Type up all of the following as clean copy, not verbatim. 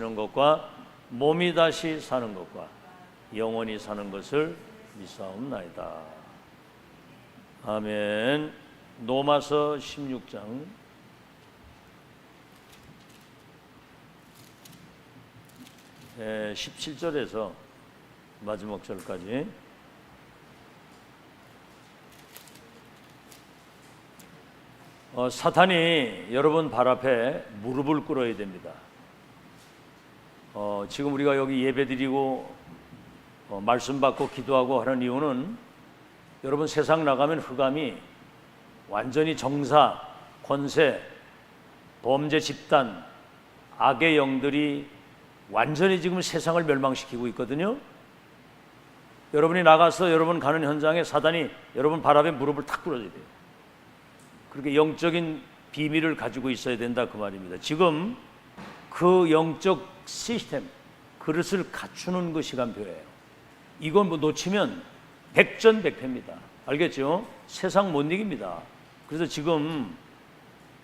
사는 것과 몸이 다시 사는 것과 영원히 사는 것을 믿사옵나이다. 아멘. 로마서 16장 17절에서 마지막 절까지 사탄이 여러분 발 앞에 무릎을 꿇어야 됩니다. 지금 우리가 여기 예배드리고 말씀 받고 기도하고 하는 이유는 여러분 세상 나가면 흑암이 완전히 정사, 권세, 범죄 집단, 악의 영들이 완전히 지금 세상을 멸망시키고 있거든요. 여러분이 나가서 여러분 가는 현장에 사단이 여러분 발 앞에 무릎을 탁 꿇어줘야 돼요. 그렇게 영적인 비밀을 가지고 있어야 된다 그 말입니다. 지금 그 영적 시스템, 그릇을 갖추는 그 시간표예요. 이건 뭐 놓치면 백전백패입니다. 알겠죠? 세상 못 이깁니다. 그래서 지금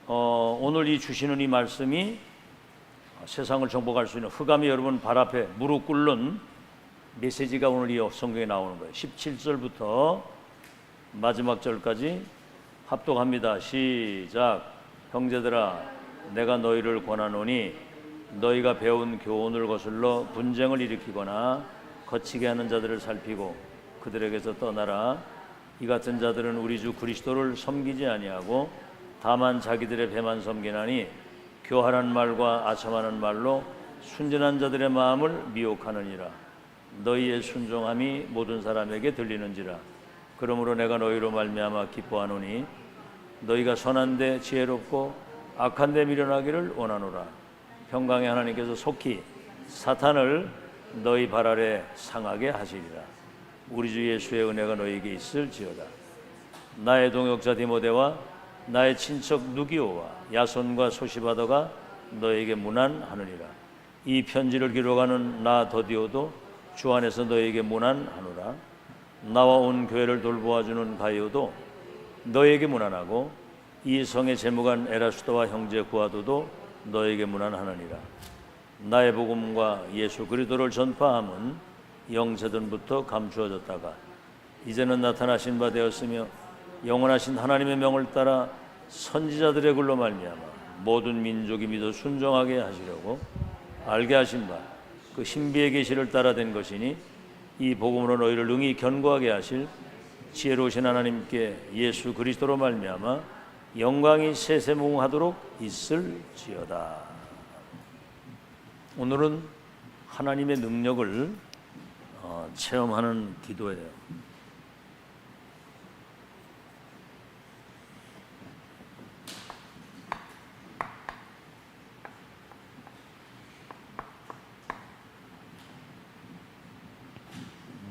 오늘 이 주시는 이 말씀이 세상을 정복할 수 있는 흑암이 여러분 발 앞에 무릎 꿇는 메시지가 오늘 이 성경에 나오는 거예요. 17절부터 마지막 절까지 합독합니다. 시작. 형제들아, 내가 너희를 권하노니 너희가 배운 교훈을 거슬러 분쟁을 일으키거나 거치게 하는 자들을 살피고 그들에게서 떠나라. 이 같은 자들은 우리 주 그리스도를 섬기지 아니하고 다만 자기들의 배만 섬기나니 교활한 말과 아첨하는 말로 순전한 자들의 마음을 미혹하느니라. 너희의 순종함이 모든 사람에게 들리는지라. 그러므로 내가 너희로 말미암아 기뻐하노니 너희가 선한데 지혜롭고 악한데 미련하기를 원하노라. 평강의 하나님께서 속히 사탄을 너희 발 아래 상하게 하시리라. 우리 주 예수의 은혜가 너희에게 있을지어다. 나의 동역자 디모데와 나의 친척 누기오와 야손과 소시바더가 너에게 문안하느니라. 이 편지를 기록하는 나 더디오도 주 안에서 너에게 문안하노라. 나와 온 교회를 돌보아주는 가이오도 너에게 문안하고 이 성의 재무관 에라스도와 형제 구아도도 너에게 문안하느니라. 나의 복음과 예수 그리스도를 전파함은 영세전부터 감추어졌다가 이제는 나타나신 바 되었으며 영원하신 하나님의 명을 따라 선지자들의 글로 말미암아 모든 민족이 믿어 순종하게 하시려고 알게 하신 바 그 신비의 계시를 따라 된 것이니 이 복음으로 너희를 능히 견고하게 하실 지혜로우신 하나님께 예수 그리스도로 말미암아 영광이 세세무궁하도록 있을지어다. 오늘은 하나님의 능력을 체험하는 기도예요.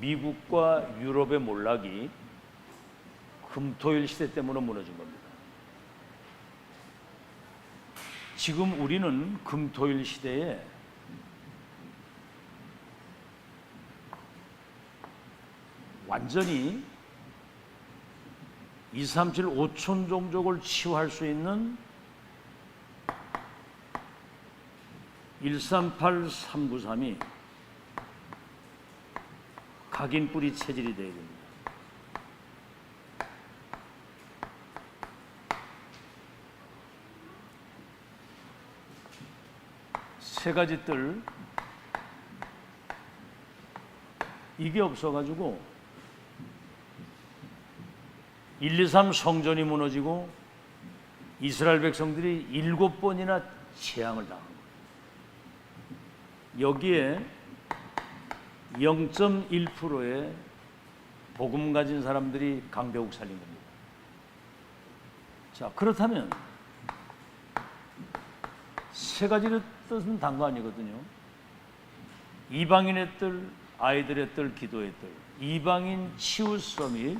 미국과 유럽의 몰락이 금토일 시대 때문에 무너진 겁니다. 지금 우리는 금토일 시대에 완전히 237 5천 종족을 치유할 수 있는 138 393이 각인 뿌리 체질이 되어야 됩니다. 세 가지 뜰 이게 없어가지고 1, 2, 3 성전이 무너지고 이스라엘 백성들이 7번이나 재앙을 당한 거예요. 여기에 0.1%의 복음 가진 사람들이 강대국 살린 겁니다. 자, 그렇다면 세 가지의 뜻은 단 거 아니거든요. 이방인의 뜰, 아이들의 뜰, 기도의 뜰, 이방인 치유 서밋.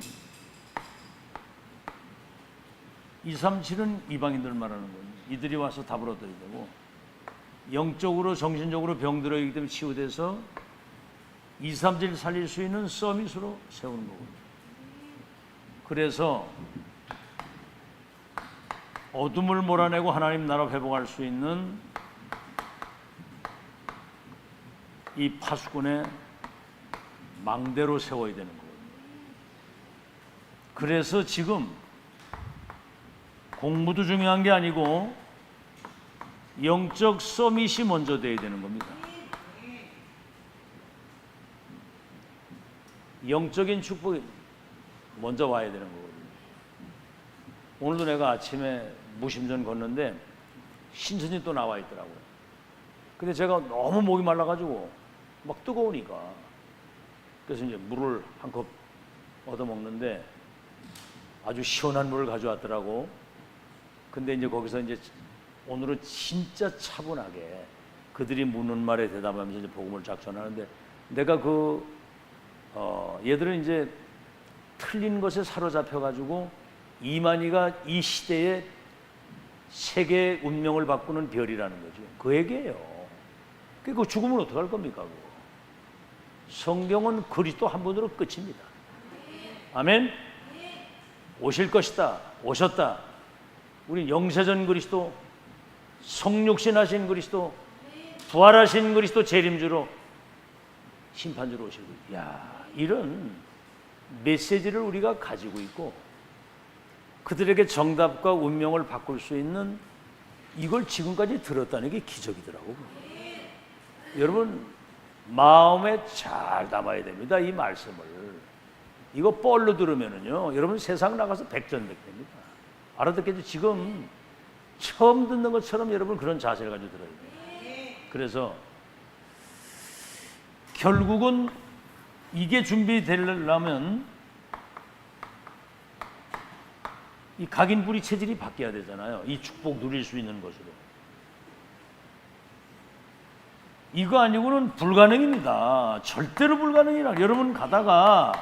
237은 이방인들 말하는 거예요. 이들이 와서 답을 얻어야 되고, 영적으로 정신적으로 병들어있기 때문에 치유돼서 237 살릴 수 있는 서밋으로 세우는 거거든요. 그래서 어둠을 몰아내고 하나님 나라 회복할 수 있는 이 파수꾼의 망대로 세워야 되는 거예요. 그래서 지금 공부도 중요한 게 아니고 영적 서밋이 먼저 돼야 되는 겁니다. 영적인 축복이 먼저 와야 되는 거거든요. 오늘도 내가 아침에 무심전 걷는데 신선이 또 나와 있더라고요. 근데 제가 너무 목이 말라가지고 막 뜨거우니까 그래서 이제 물을 한 컵 얻어 먹는데 아주 시원한 물을 가져왔더라고. 근데 이제 거기서 이제 오늘은 진짜 차분하게 그들이 묻는 말에 대답하면서 이제 복음을 작전하는데 내가 얘들은 이제 틀린 것에 사로잡혀 가지고 이만희가 이 시대에 세계의 운명을 바꾸는 별이라는 거죠. 그 얘기예요. 그거 죽으면 어떡할 겁니까? 그거. 성경은 그리스도 한 분으로 끝입니다. 아멘. 오실 것이다. 오셨다. 우리 영세전 그리스도, 성육신하신 그리스도, 부활하신 그리스도 재림주로 심판주로 오실 거예요. 야, 이런 메시지를 우리가 가지고 있고 그들에게 정답과 운명을 바꿀 수 있는 이걸 지금까지 들었다는 게 기적이더라고요. 여러분 마음에 잘 담아야 됩니다. 이 말씀을. 이거 뻘로 들으면은요, 여러분 세상 나가서 백전백대입니다. 알아듣겠죠? 지금 처음 듣는 것처럼 여러분 그런 자세를 가지고 들어야 돼요. 그래서 결국은 이게 준비되려면 이 각인뿌리 체질이 바뀌어야 되잖아요. 이 축복 누릴 수 있는 것으로. 이거 아니고는 불가능입니다. 절대로 불가능이라. 여러분 가다가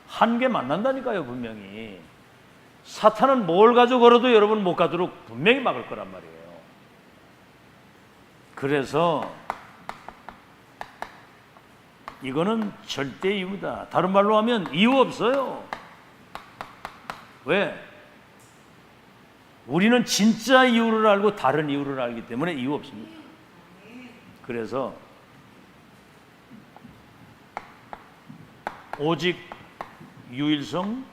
한계 만난다니까요, 분명히. 사탄은 뭘 가지고 걸어도 여러분 못 가도록 분명히 막을 거란 말이에요. 그래서 이거는 절대 이유다. 다른 말로 하면 이유 없어요. 왜? 우리는 진짜 이유를 알고 다른 이유를 알기 때문에 이유 없습니다. 그래서 오직 유일성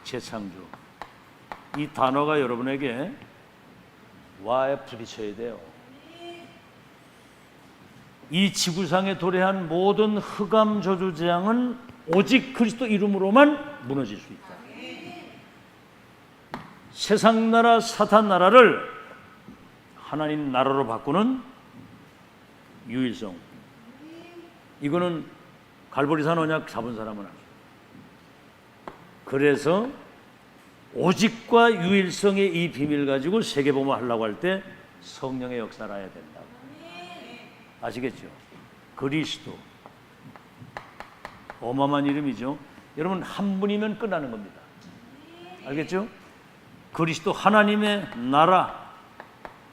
재창조, 이 단어가 여러분에게 와에 부딪혀야 돼요. 이 지구상에 도래한 모든 흑암 저주 재앙은 오직 그리스도 이름으로만 무너질 수 있다. 세상 나라 사탄 나라를 하나님 나라로 바꾸는 유일성, 이거는 갈보리산 언약 잡은 사람은 아니에요. 그래서 오직과 유일성의 이 비밀 가지고 세계복음을 하려고 할 때 성령의 역사를 해야 된다. 아시겠죠? 그리스도, 어마어마한 이름이죠. 여러분 한 분이면 끝나는 겁니다. 알겠죠? 그리스도, 하나님의 나라,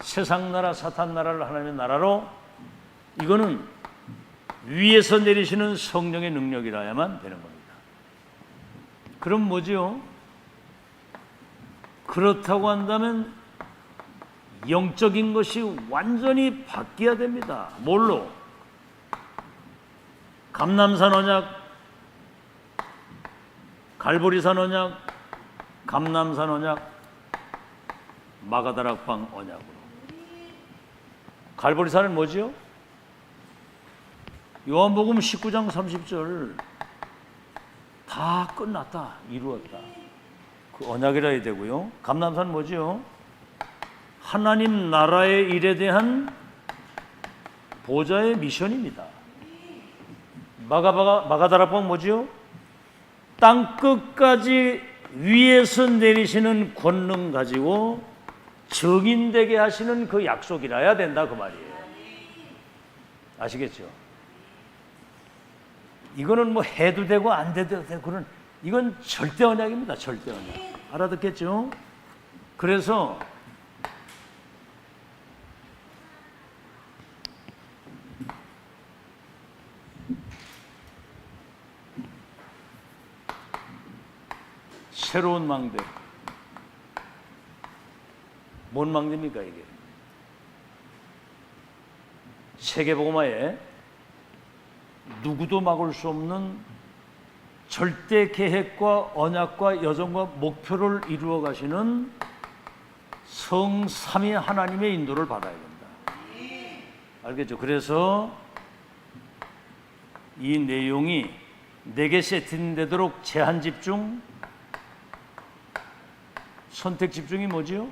세상 나라 사탄 나라를 하나님의 나라로, 이거는 위에서 내리시는 성령의 능력이라야만 되는 겁니다. 그럼 뭐죠? 그렇다고 한다면 영적인 것이 완전히 바뀌어야 됩니다. 뭘로? 감람산 언약, 갈보리산 언약, 감람산 언약, 마가다락방 언약으로. 갈보리산은 뭐지요? 요한복음 19장 30절 다 끝났다, 이루었다. 그 언약이라 해야 되고요. 감람산 뭐지요? 하나님 나라의 일에 대한 보좌의 미션입니다. 마가다락방 뭐지요? 땅 끝까지 위에서 내리시는 권능 가지고 증인되게 하시는 그 약속이라야 된다, 그 말이에요. 아시겠죠? 이거는 뭐 해도 되고 안 돼도 되고, 그런, 이건 절대 언약입니다. 절대 언약. 알아듣겠죠? 그래서 새로운 망대. 뭔 망대입니까 이게? 세계복음화에 누구도 막을 수 없는 절대 계획과 언약과 여정과 목표를 이루어 가시는 성삼위 하나님의 인도를 받아야 된다. 알겠죠? 그래서 이 내용이 내게 세팅되도록 제한 집중, 선택 집중이 뭐지요?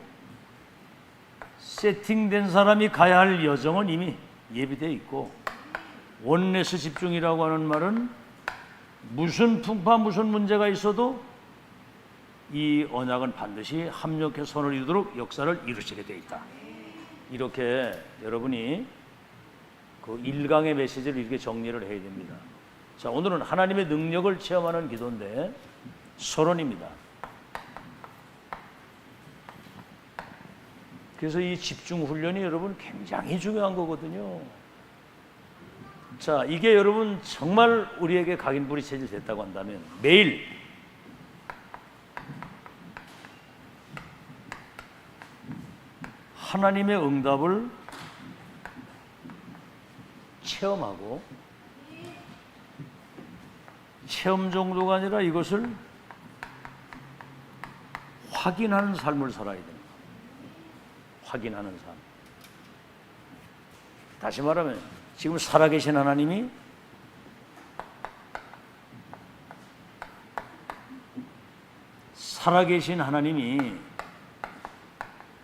세팅된 사람이 가야 할 여정은 이미 예비되어 있고, 원네스 집중이라고 하는 말은 무슨 풍파, 무슨 문제가 있어도 이 언약은 반드시 합력해서 선을 이루도록 역사를 이루시게 되어 있다. 이렇게 여러분이 그 1강의 메시지를 이렇게 정리를 해야 됩니다. 자, 오늘은 하나님의 능력을 체험하는 기도인데 서론입니다. 그래서 이 집중 훈련이 여러분 굉장히 중요한 거거든요. 자, 이게 여러분 정말 우리에게 각인불이 체질 됐다고 한다면 매일 하나님의 응답을 체험하고, 체험 정도가 아니라 이것을 확인하는 삶을 살아야 됩니다. 확인하는 삶. 다시 말하면 지금 살아계신 하나님이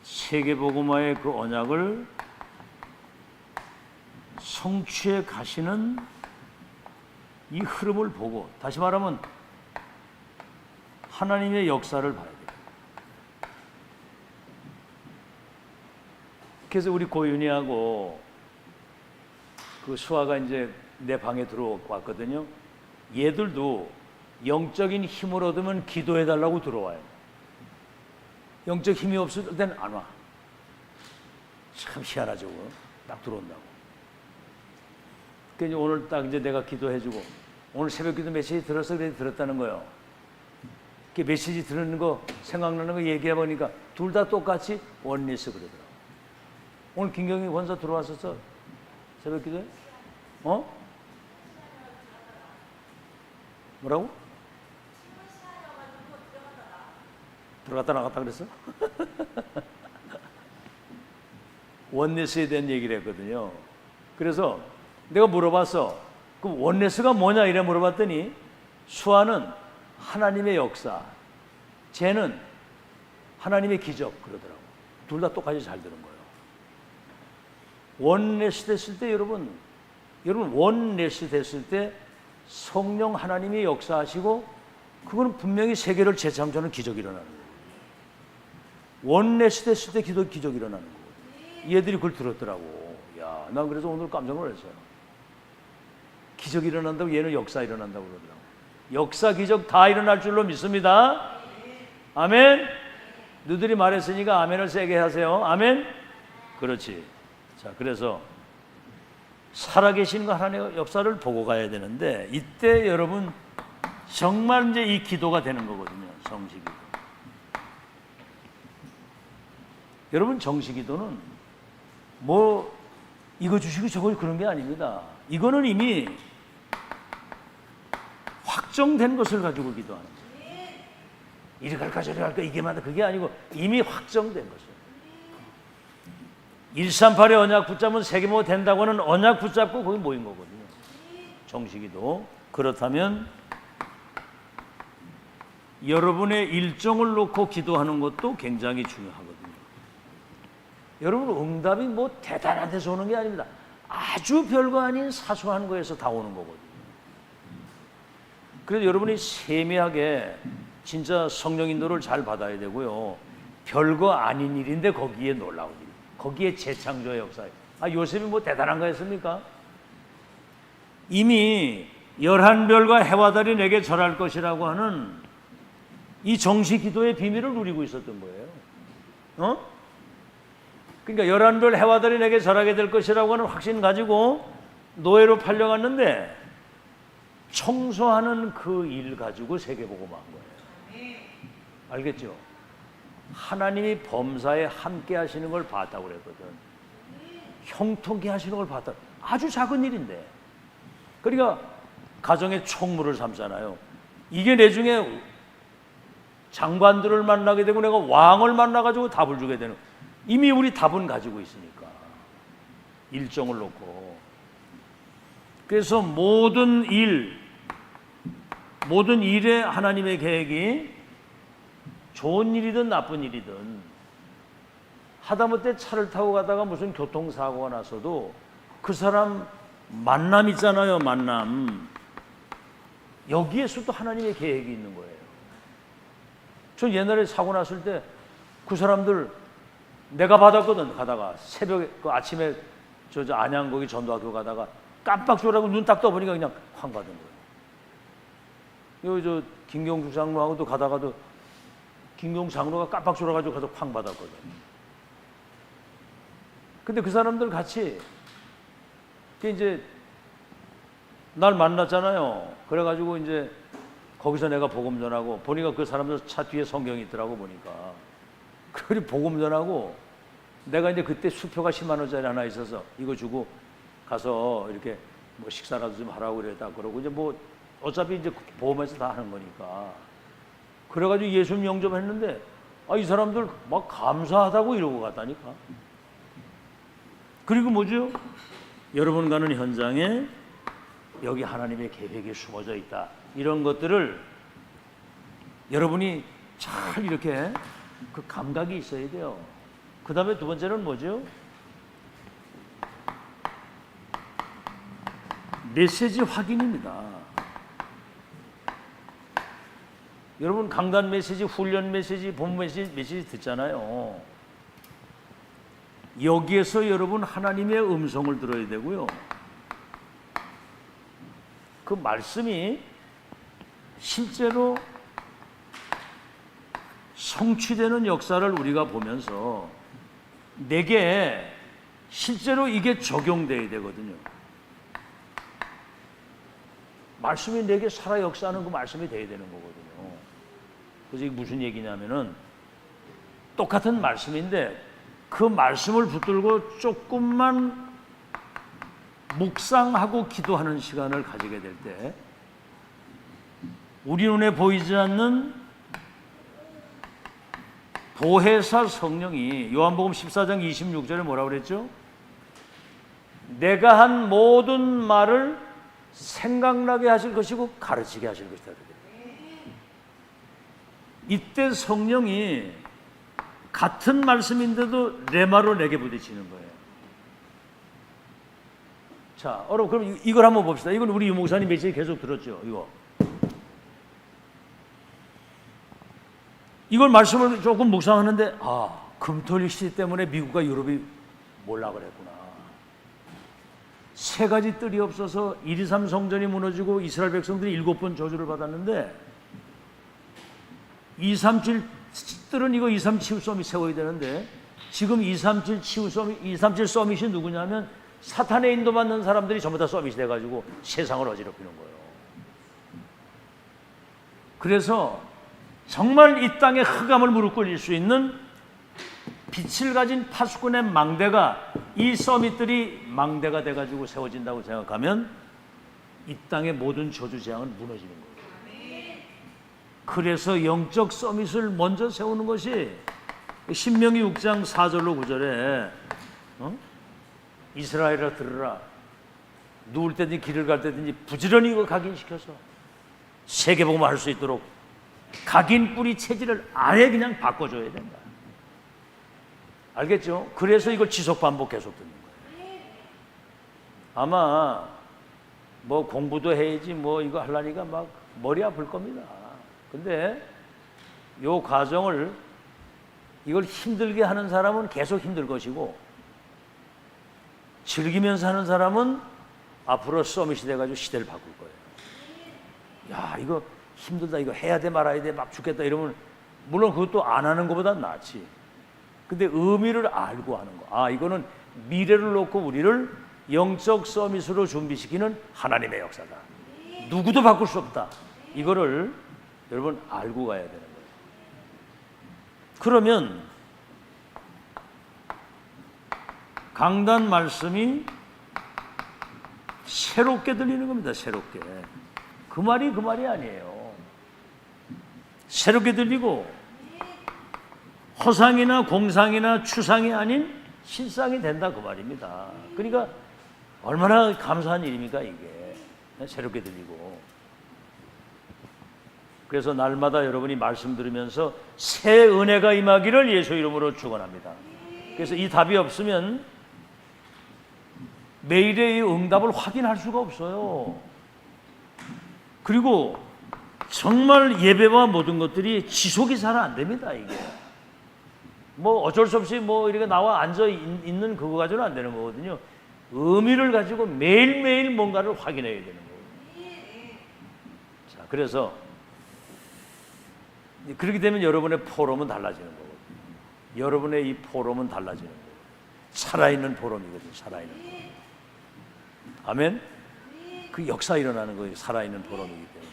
세계복음화의 그 언약을 성취해 가시는 이 흐름을 보고, 다시 말하면 하나님의 역사를 봐야 돼요. 그래서 우리 고윤이하고 그 수아가 이제 내 방에 들어왔거든요. 얘들도 영적인 힘을 얻으면 기도해 달라고 들어와요. 영적 힘이 없을 때는 안 와. 참 희한하죠. 딱 들어온다고. 그러니까 오늘 딱 이제 내가 기도해주고, 오늘 새벽 기도 메시지 들어서 그래 들었다는 거예요. 그 메시지 들은 거 생각나는 거 얘기해 보니까 둘 다 똑같이 원리스 그러더라고. 오늘 김경희 원사 들어왔었어? 새벽 기도에? 뭐라고? 들어갔다 나갔다 그랬어? 원네스에 대한 얘기를 했거든요. 그래서 내가 물어봤어. 그럼 원네스가 뭐냐 이래 물어봤더니 수아는 하나님의 역사, 쟤는 하나님의 기적 그러더라고. 둘 다 똑같이 잘 들은 거예요. 원네스 됐을 때 여러분 원네스 됐을 때 성령 하나님이 역사하시고, 그거는 분명히 세계를 재창조하는 기적이 일어나는 거예요. 원네스 됐을 때 기적이 일어나는 거예요. 얘들이 그걸 들었더라고. 야, 난 그래서 오늘 깜짝 놀랐어요. 기적이 일어난다고, 얘는 역사 일어난다고 그러더라고. 역사, 기적 다 일어날 줄로 믿습니다. 아멘. 너희들이 말했으니까 아멘을 세게 하세요. 아멘. 그렇지. 자, 그래서 살아계신 그 하나님의 역사를 보고 가야 되는데, 이때 여러분 정말 이제 이 기도가 되는 거거든요. 정식기도. 여러분 정식기도는 뭐 이거 주시고 저거 그런 게 아닙니다. 이거는 이미 확정된 것을 가지고 기도하는 거예요. 이리 갈까 저리 갈까 이게 맞다 그게 아니고 이미 확정된 것을. 138의 언약 붙잡으면 세계모 된다고 하는 언약 붙잡고 거기 모인 거거든요. 정식기도. 그렇다면 여러분의 일정을 놓고 기도하는 것도 굉장히 중요하거든요. 여러분 응답이 뭐 대단한 데서 오는 게 아닙니다. 아주 별거 아닌 사소한 거에서 다 오는 거거든요. 그래서 여러분이 세밀하게 진짜 성령 인도를 잘 받아야 되고요. 별거 아닌 일인데 거기에 놀라운 일, 거기에 재창조의 역사. 요셉이 뭐 대단한 거였습니까? 이미 11별과 해와 달이 내게 절할 것이라고 하는 이 정식 기도의 비밀을 누리고 있었던 거예요. 그러니까 11별 해와 달이 내게 절하게 될 것이라고 하는 확신 가지고 노예로 팔려갔는데 청소하는 그 일 가지고 세계복음화한 거예요. 알겠죠? 하나님이 범사에 함께 하시는 걸 봤다고 그랬거든. 형통케 하시는 걸 봤다. 아주 작은 일인데 그러니까 가정의 총무를 삼잖아요. 이게 내중에 장관들을 만나게 되고 내가 왕을 만나가지고 답을 주게 되는, 이미 우리 답은 가지고 있으니까 일정을 놓고. 그래서 모든 일에 하나님의 계획이 좋은 일이든 나쁜 일이든, 하다못해 차를 타고 가다가 무슨 교통사고가 났어도 그 사람 만남 있잖아요. 만남. 여기에서도 하나님의 계획이 있는 거예요. 전 옛날에 사고 났을 때 그 사람들 내가 받았거든. 가다가 새벽에 그 아침에 저 안양 거기 전도학교 가다가 깜빡 졸라고 눈 딱 떠보니까 그냥 확 받은 거예요. 여기 저 김경주 장로하고도 가다가도 김경주 장로가 깜빡 졸아가지고 가서 확 받았거든. 근데 그 사람들 같이 이제 날 만났잖아요. 그래가지고 이제 거기서 내가 복음 전하고 보니까 그 사람들 차 뒤에 성경이 있더라고 보니까. 그리고 복음 전하고 내가 이제 그때 수표가 10만 원짜리 하나 있어서 이거 주고 가서 이렇게 뭐 식사라도 좀 하라고 그랬다 그러고, 이제 뭐 어차피 이제 보험에서 다 하는 거니까. 그래가지고 예수님 영접했는데 이 사람들 막 감사하다고 이러고 갔다니까. 그리고 뭐죠? 여러분 가는 현장에 여기 하나님의 계획이 숨어져 있다. 이런 것들을 여러분이 잘 이렇게 그 감각이 있어야 돼요. 그 다음에 두 번째는 뭐죠? 메시지 확인입니다. 여러분 강단 메시지, 훈련 메시지, 본 메시지 듣잖아요. 여기에서 여러분 하나님의 음성을 들어야 되고요. 그 말씀이 실제로 성취되는 역사를 우리가 보면서 내게 실제로 이게 적용돼야 되거든요. 말씀이 내게 살아 역사하는 그 말씀이 돼야 되는 거거든요. 그래서 이게 무슨 얘기냐면은 똑같은 말씀인데 그 말씀을 붙들고 조금만 묵상하고 기도하는 시간을 가지게 될 때 우리 눈에 보이지 않는 보혜사 성령이 요한복음 14장 26절에 뭐라고 그랬죠? 내가 한 모든 말을 생각나게 하실 것이고 가르치게 하실 것이다. 이때 성령이 같은 말씀인데도 레마로 내게 부딪히는 거예요. 자, 여러분 그럼 이걸 한번 봅시다. 이건 우리 유 목사님 메시지 계속 들었죠. 이걸 말씀을 조금 묵상하는데 금토일 시대 때문에 미국과 유럽이 몰라 그랬구나. 세 가지 뜰이 없어서 123 성전이 무너지고 이스라엘 백성들이 7번 저주를 받았는데 237 뜰은 이거 237 치유 서밋 세워야 되는데 지금 237 치유 서밋, 237 서밋이 누구냐면 사탄에 인도받는 사람들이 전부 다 서밋이 돼가지고 세상을 어지럽히는 거예요. 그래서 정말 이 땅에 흑암을 무릎 꿇릴 수 있는 빛을 가진 파수꾼의 망대가 이 서밋들이 망대가 돼가지고 세워진다고 생각하면 이 땅의 모든 저주 재앙은 무너지는 거예요. 그래서 영적 서밋을 먼저 세우는 것이 신명기 6장 4절로 9절에 이스라엘아 들으라. 누울 때든지 길을 갈 때든지 부지런히 이거 각인시켜서 세계복음을 할 수 있도록 각인 뿌리 체질을 아예 그냥 바꿔줘야 된다. 알겠죠? 그래서 이걸 지속 반복 계속 듣는 거예요. 아마 뭐 공부도 해야지 뭐 이거 하려니까 막 머리 아플 겁니다. 근데 요 과정을 이걸 힘들게 하는 사람은 계속 힘들 것이고 즐기면서 하는 사람은 앞으로 서밋이 돼가지고 시대를 바꿀 거예요. 야, 이거 힘들다, 이거 해야 돼 말아야 돼 막 죽겠다 이러면 물론 그것도 안 하는 것보다 낫지. 근데 의미를 알고 하는 거. 이거는 미래를 놓고 우리를 영적 서밋으로 준비시키는 하나님의 역사다. 누구도 바꿀 수 없다. 이거를 여러분 알고 가야 되는 거예요. 그러면 강단 말씀이 새롭게 들리는 겁니다. 새롭게. 그 말이 아니에요. 새롭게 들리고 허상이나 공상이나 추상이 아닌 실상이 된다 그 말입니다. 그러니까 얼마나 감사한 일입니까 이게. 새롭게 들리고. 그래서 날마다 여러분이 말씀 들으면서 새 은혜가 임하기를 예수 이름으로 축원합니다. 그래서 이 답이 없으면 매일의 이 응답을 확인할 수가 없어요. 그리고 정말 예배와 모든 것들이 지속이 잘 안 됩니다. 이게 뭐 어쩔 수 없이 뭐 이렇게 나와 앉아 있는 그거 가지고는 안 되는 거거든요. 의미를 가지고 매일매일 뭔가를 확인해야 되는 거거든요. 자, 그래서 그렇게 되면 여러분의 포럼은 달라지는 거거든요. 여러분의 이 포럼은 달라지는 거예요. 살아있는 포럼이거든요. 살아있는 포럼. 아멘. 그 역사 일어나는 거예요. 살아있는 포럼이기 때문에.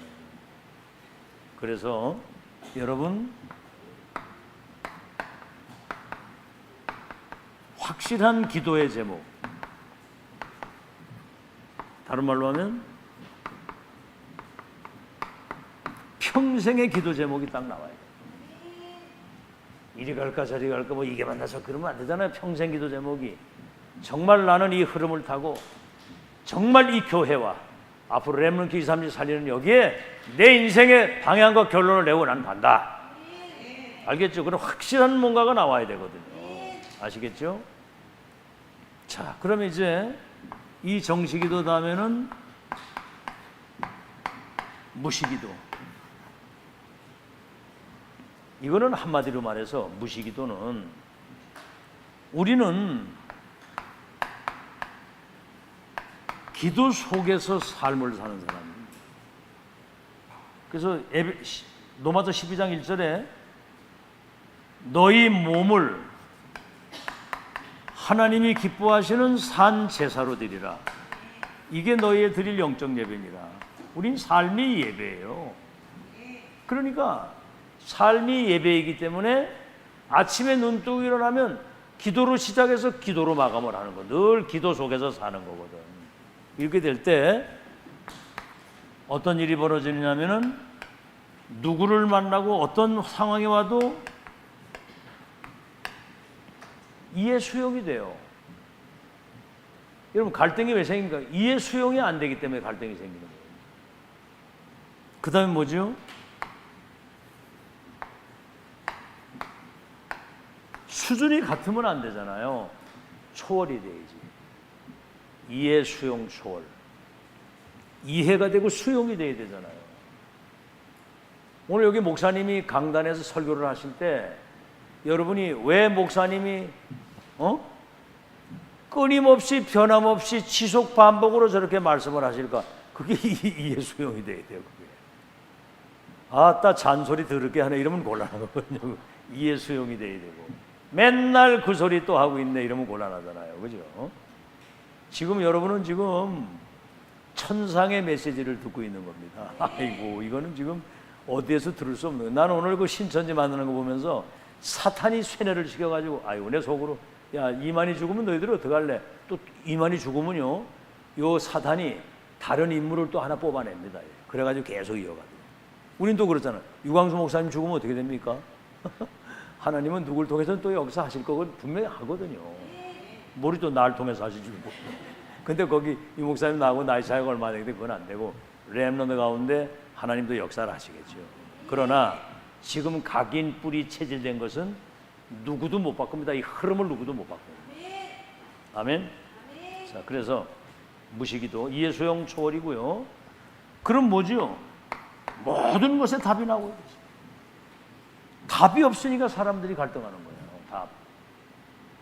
그래서 여러분 확실한 기도의 제목, 다른 말로 하면 평생의 기도 제목이 딱 나와요. 이리 갈까 저리 갈까 뭐 이게 만나서 그러면 안 되잖아요. 평생 기도 제목이 정말 나는 이 흐름을 타고 정말 이 교회와 앞으로 렘넌트 23지 살리는 여기에 내 인생의 방향과 결론을 내고 나는 간다. 알겠죠? 그럼 확실한 뭔가가 나와야 되거든요. 아시겠죠? 자, 그러면 이제 이 정식기도 다음에는 무시기도. 이거는 한마디로 말해서 무시기도는 우리는 기도 속에서 삶을 사는 사람입니다. 그래서 로마서 12장 1절에 너희 몸을 하나님이 기뻐하시는 산 제사로 드리라. 이게 너희의 드릴 영적 예배니라. 우린 삶이 예배예요. 그러니까 삶이 예배이기 때문에 아침에 눈 뜨고 일어나면 기도로 시작해서 기도로 마감을 하는 거. 늘 기도 속에서 사는 거거든. 이렇게 될 때 어떤 일이 벌어지냐면은 누구를 만나고 어떤 상황이 와도 이해 수용이 돼요. 여러분 갈등이 왜 생깁니까? 이해 수용이 안 되기 때문에 갈등이 생기는 거예요. 그 다음에 뭐죠? 수준이 같으면 안 되잖아요. 초월이 돼야지. 이해, 수용, 초월. 이해가 되고 수용이 돼야 되잖아요. 오늘 여기 목사님이 강단에서 설교를 하실 때 여러분이 왜 목사님이 끊임없이 변함없이 지속 반복으로 저렇게 말씀을 하실까? 그게 이해 수용이 돼야 돼요. 그게. 아따 잔소리 더럽게 하네 이러면 곤란하거든요. 이해 수용이 돼야 되고 맨날 그 소리 또 하고 있네 이러면 곤란하잖아요. 그죠? 지금 여러분은 지금 천상의 메시지를 듣고 있는 겁니다. 아이고 이거는 지금 어디에서 들을 수 없는. 나는 오늘 그 신천지 만드는 거 보면서 사탄이 쇠뇌를 시켜가지고 아이고 내 속으로 야 이만희 죽으면 너희들 어떡할래? 또 이만희 죽으면요 요 사탄이 다른 인물을 또 하나 뽑아냅니다. 그래가지고 계속 이어가요. 우린 또 그렇잖아요. 유광수 목사님 죽으면 어떻게 됩니까? 하나님은 누굴 통해서는 또 역사하실 거고 분명히 하거든요. 머리 또 날 통해서 하시지 뭐. 근데 거기 이 목사님 나하고 나이 차이가 얼마 되는데 그건 안 되고 렘넌트 가운데 하나님도 역사를 하시겠죠. 그러나 지금 각인 뿌리 체질된 것은 누구도 못 바꿉니다. 이 흐름을 누구도 못 바꿉니다. 아멘. 자, 그래서 무시기도 이해 수용 초월이고요. 그럼 뭐죠? 모든 것에 답이 나오고 있어요. 답이 없으니까 사람들이 갈등하는 거예요. 답.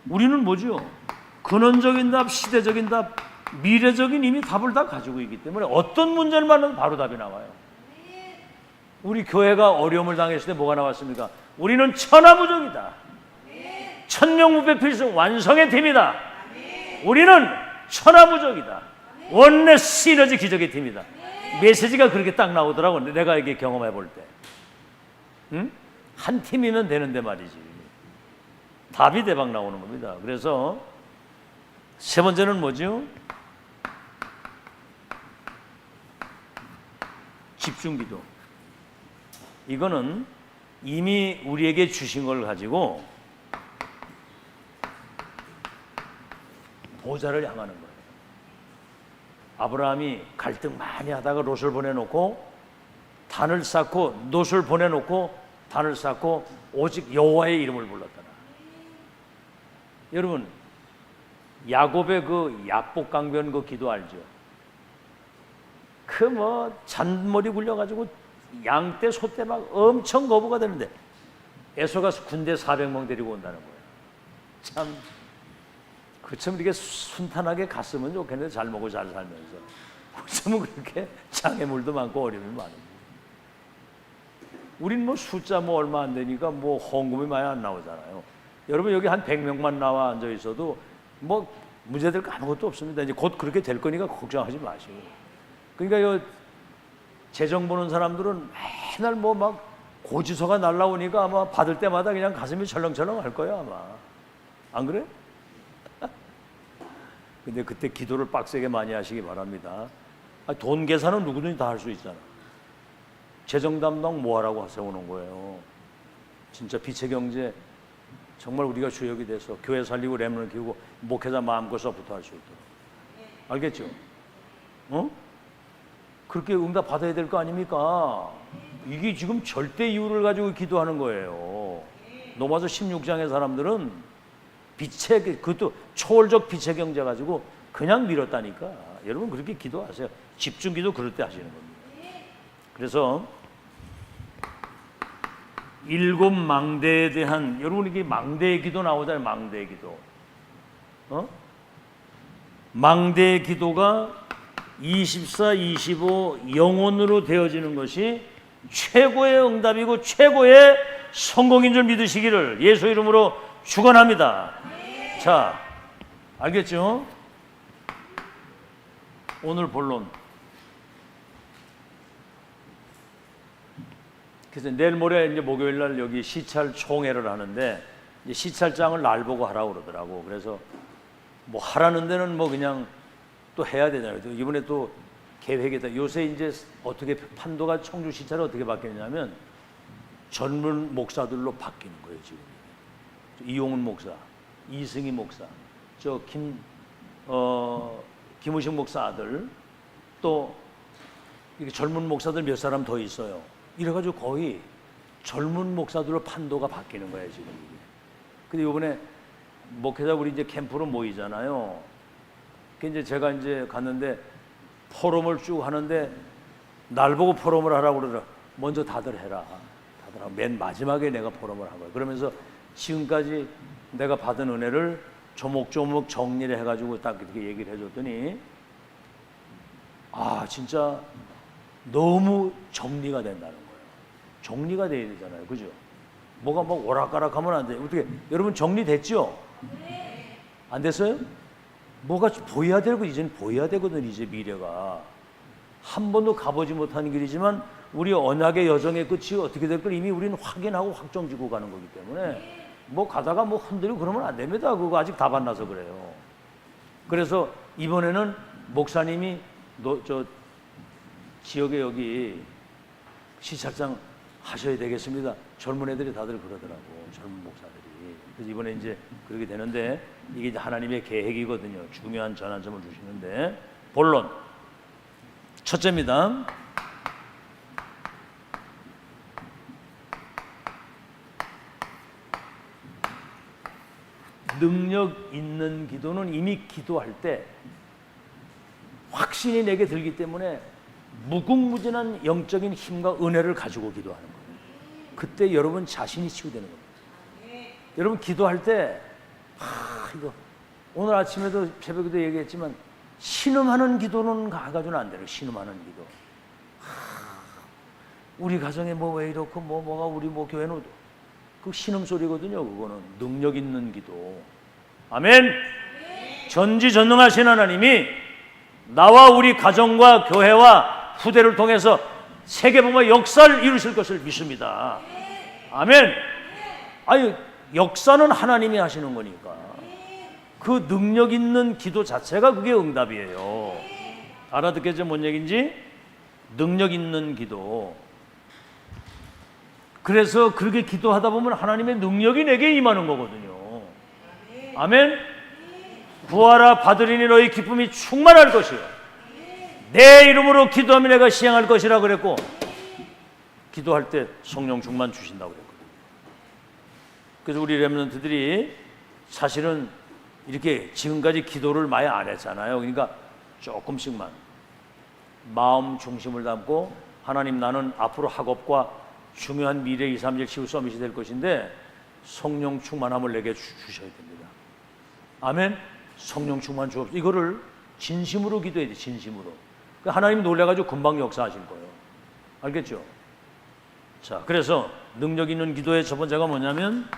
우리는 뭐죠? 근원적인 답, 시대적인 답, 미래적인 이미 답을 다 가지고 있기 때문에 어떤 문제를 만나도 바로 답이 나와요. 우리 교회가 어려움을 당했을 때 뭐가 나왔습니까? 우리는 천하무적이다. 천명무배 필승 완성의 팀이다. 우리는 천하무적이다. 원네스 시너지 기적의 팀이다. 메시지가 그렇게 딱 나오더라고. 내가 이게 경험해 볼 때. 응? 한 팀이면 되는데 말이지. 답이 대박 나오는 겁니다. 그래서 세 번째는 뭐죠? 집중기도. 이거는 이미 우리에게 주신 걸 가지고 보좌를 향하는 거예요. 아브라함이 갈등 많이 하다가 롯을 보내놓고 단을 쌓고, 롯을 보내놓고 단을 쌓고 오직 여호와의 이름을 불렀더라. 여러분, 야곱의 그 야복강변 그 기도 알죠? 그 뭐 잔머리 굴려가지고 양떼 소떼 막 엄청 거부가 되는데 에서가 군대 400명 데리고 온다는 거예요. 참 그처럼 이렇게 순탄하게 갔으면 좋겠는데, 잘 먹고 잘 살면서 어쩌면 그렇게 장애물도 많고 어려움이 많은 거예요. 우린 뭐 숫자 뭐 얼마 안 되니까 뭐 헌금이 많이 안 나오잖아요. 여러분 여기 한 100명만 나와 앉아 있어도 뭐 문제될 거 아무것도 없습니다. 이제 곧 그렇게 될 거니까 걱정하지 마시고. 그러니까 요 재정 보는 사람들은 맨날 뭐 막 고지서가 날라오니까 아마 받을 때마다 그냥 가슴이 철렁철렁 할 거예요, 아마. 안 그래? 근데 그때 기도를 빡세게 많이 하시기 바랍니다. 돈 계산은 누구든지 다 할 수 있잖아. 재정 담당 뭐하라고 세우는 거예요. 진짜 빛의 경제 정말 우리가 주역이 돼서 교회 살리고 렘넌트 키우고 목회자 마음껏서부터 할 수 있도록. 알겠죠? 어? 그렇게 응답 받아야 될 거 아닙니까? 이게 지금 절대 이유를 가지고 기도하는 거예요. 로마서 16장의 사람들은 빛의, 그것도 초월적 빛의 경제 가지고 그냥 밀었다니까. 여러분 그렇게 기도하세요. 집중기도 그럴 때 하시는 겁니다. 그래서 7 망대에 대한, 여러분 이게 망대의 기도 나오잖아요. 망대의 기도. 망대의 기도가 24, 25 영혼으로 되어지는 것이 최고의 응답이고 최고의 성공인 줄 믿으시기를 예수 이름으로 축원합니다. 자, 알겠죠? 오늘 본론. 그래서 내일 모레 이제 목요일 날 여기 시찰 총회를 하는데 이제 시찰장을 날 보고 하라고 그러더라고. 그래서 뭐 하라는 데는 뭐 그냥 또 해야 되잖아요. 이번에 또 계획이다. 요새 이제 어떻게 판도가 청주 시찰이 어떻게 바뀌느냐면 젊은 목사들로 바뀌는 거예요, 지금. 이용훈 목사, 이승희 목사, 김우식 목사 아들, 또 이렇게 젊은 목사들 몇 사람 더 있어요. 이래가지고 거의 젊은 목사들로 판도가 바뀌는 거예요, 지금. 근데 이번에 목회자 우리 이제 캠프로 모이잖아요. 그 이제 제가 이제 갔는데 포럼을 쭉 하는데 날 보고 포럼을 하라고 그러더라. 먼저 다들 해라. 다들 하고 맨 마지막에 내가 포럼을 한 거예요. 그러면서 지금까지 내가 받은 은혜를 조목조목 정리를 해가지고 딱 이렇게 얘기를 해줬더니 아 진짜 너무 정리가 된다는 거예요. 정리가 돼야 되잖아요, 그죠? 뭐가 막 오락가락하면 안 돼요. 어떻게 여러분 정리됐죠? 안 됐어요? 뭐가 보여야 되고 이제는 보여야 되거든. 이제 미래가 한 번도 가보지 못한 길이지만 우리 언약의 여정의 끝이 어떻게 될 걸 이미 우리는 확인하고 확정지고 가는 거기 때문에 뭐 가다가 뭐 흔들리고 그러면 안 됩니다. 그거 아직 답 안 나서 그래요. 그래서 이번에는 목사님이 지역에 여기 시찰장 하셔야 되겠습니다. 젊은 애들이 다들 그러더라고. 젊은 목사들이. 그래서 이번에 이제 그렇게 되는데 이게 이제 하나님의 계획이거든요. 중요한 전환점을 주시는데 본론 첫째입니다. 능력 있는 기도는 이미 기도할 때 확신이 내게 들기 때문에 무궁무진한 영적인 힘과 은혜를 가지고 기도하는 거예요. 그때 여러분 자신이 치유되는 겁니다. 여러분 기도할 때 이거 오늘 아침에도 새벽에도 얘기했지만 신음하는 기도는 가가지고는 안 돼요. 신음하는 기도. 우리 가정에 뭐 왜 이렇고 뭐가 우리 뭐 교회는 그 신음소리거든요. 그거는 능력 있는 기도. 아멘. 전지전능하신 하나님이 나와 우리 가정과 교회와 후대를 통해서 세계복음의 역사를 이루실 것을 믿습니다. 아멘. 아유, 역사는 하나님이 하시는 거니까 그 능력 있는 기도 자체가 그게 응답이에요. 알아듣겠죠? 뭔 얘기인지? 능력 있는 기도. 그래서 그렇게 기도하다 보면 하나님의 능력이 내게 임하는 거거든요. 아멘. 구하라 받으리니 너희 기쁨이 충만할 것이요 내 이름으로 기도하면 내가 시행할 것이라 그랬고, 기도할 때 성령 충만 주신다고 그랬거든요. 그래서 우리 렘넌트들이 사실은 이렇게 지금까지 기도를 많이 안 했잖아요. 그러니까 조금씩만 마음 중심을 담고, 하나님 나는 앞으로 학업과 중요한 미래 2, 3일 치유 서밋이 될 것인데 성령 충만함을 내게 주셔야 됩니다. 아멘. 성령 충만 주옵소서. 이거를 진심으로 기도해야 돼. 진심으로. 하나님 놀래가지고 금방 역사하실 거예요. 알겠죠? 자, 그래서 능력 있는 기도의 첫 번째가 뭐냐면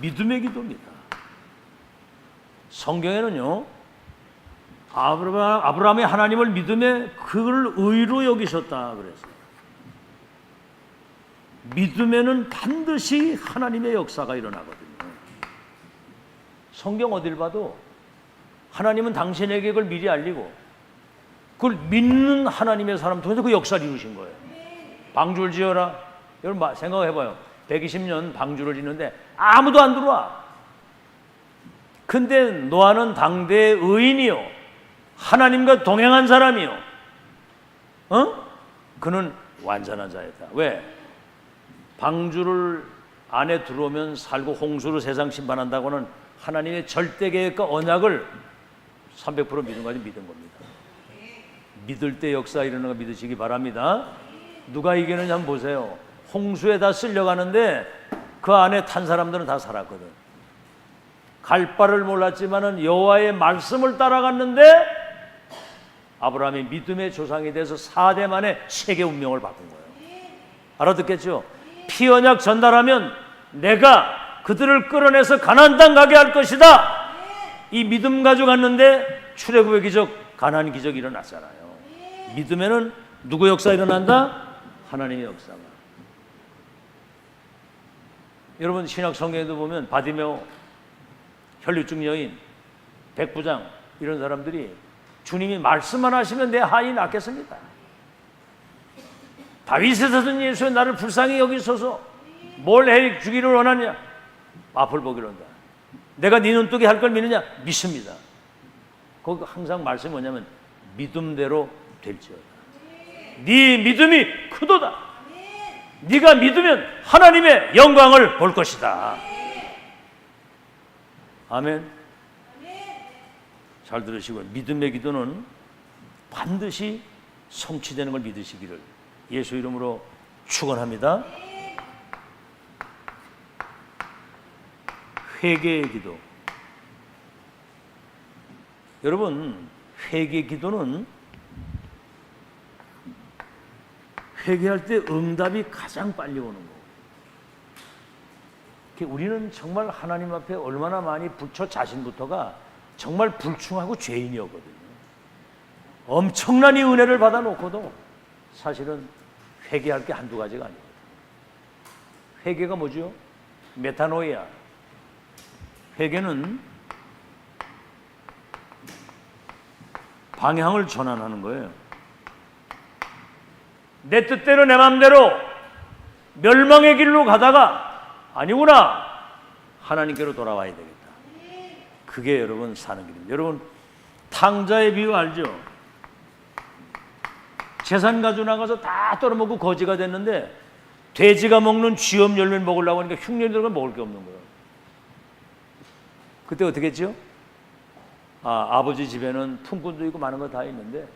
믿음의 기도입니다. 성경에는요, 아브라함이 하나님을 믿음에 그걸 의로 여기셨다 그랬어요. 믿음에는 반드시 하나님의 역사가 일어나거든요. 성경 어딜 봐도 하나님은 당신에게 그걸 미리 알리고 그걸 믿는 하나님의 사람 통해서 그 역사를 이루신 거예요. 방주를 지어라. 여러분 생각해봐요. 120년 방주를 짓는데 아무도 안 들어와. 근데 노아는 당대의 의인이요, 하나님과 동행한 사람이요, 그는 완전한 자였다. 왜? 방주를 안에 들어오면 살고 홍수로 세상 심판한다고는 하나님의 절대 계획과 언약을 300% 믿은 거지, 믿은 겁니다. 믿을 때 역사 일어나는 거 믿으시기 바랍니다. 누가 이기느냐 한번 보세요. 홍수에 다 쓸려가는데 그 안에 탄 사람들은 다 살았거든. 갈 바를 몰랐지만은 여호와의 말씀을 따라갔는데 아브라함이 믿음의 조상이 돼서 4대 만에 세계 운명을 바꾼 거예요. 알아듣겠죠? 피언약 전달하면 내가 그들을 끌어내서 가나안 땅 가게 할 것이다. 이 믿음 가지고 갔는데 출애굽의 기적, 가나안 기적이 일어났잖아요. 믿음에는 누구 역사 일어난다? 하나님의 역사가. 여러분 신약 성경에도 보면 바디메오, 혈류증 여인, 백부장 이런 사람들이 주님이 말씀만 하시면 내 하인이 낫겠습니다. 다윗의 자손 예수여 나를 불쌍히 여기소서. 뭘 해 주기를 원하냐? 앞을 보기를 원한다. 내가 네 눈뜨게 할 걸 믿느냐? 믿습니다. 거기 항상 말씀이 뭐냐면 믿음대로 될지어다. 네 믿음이 크도다. 네가 믿으면 하나님의 영광을 볼 것이다. 아멘. 잘 들으시고요. 믿음의 기도는 반드시 성취되는 걸 믿으시기를 예수 이름으로 축원합니다. 회개의 기도. 여러분, 회개 기도는 회개할 때 응답이 가장 빨리 오는 거예요. 우리는 정말 하나님 앞에 얼마나 많이 저 자신부터가 정말 불충하고 죄인이었거든요. 엄청난 이 은혜를 받아놓고도 사실은 회개할 게 한두 가지가 아니거든요. 회개가 뭐죠? 메타노이아. 회개는 방향을 전환하는 거예요. 내 뜻대로 내 마음대로 멸망의 길로 가다가 아니구나, 하나님께로 돌아와야 되겠다. 그게 여러분 사는 길입니다. 여러분 탕자의 비유 알죠? 재산 가지고 나가서 다 떨어먹고 거지가 됐는데 돼지가 먹는 쥐엄 열매를 먹으려고 하니까 흉년이 들어가 먹을 게 없는 거예요. 그때 어떻게 했죠? 아버지 집에는 품꾼도 있고 많은 거 다 있는데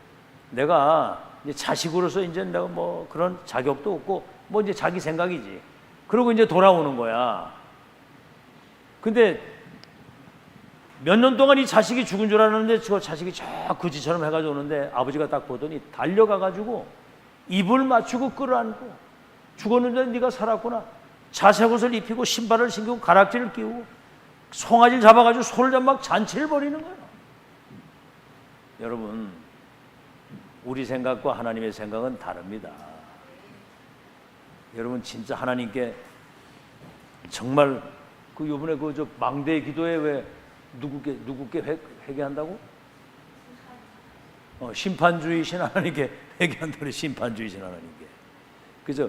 내가 이제 자식으로서 이제 내가 뭐 그런 자격도 없고 뭐 이제 자기 생각이지. 그러고 이제 돌아오는 거야. 근데 몇 년 동안 이 자식이 죽은 줄 알았는데 저 자식이 저 그지처럼 해가지고 오는데 아버지가 딱 보더니 달려가가지고 입을 맞추고 끌어안고 죽었는데 네가 살았구나. 자색옷을 입히고 신발을 신기고 가락지를 끼우고 송아지를 잡아가지고 손을 잡아 막 잔치를 벌이는 거예요. 여러분, 우리 생각과 하나님의 생각은 다릅니다. 여러분 진짜 하나님께 정말 그 요번에 그 저 망대의 기도에 왜 누구께 회개한다고? 심판주의신 하나님께 회개한다고 그래. 심판주의신 하나님께. 그래서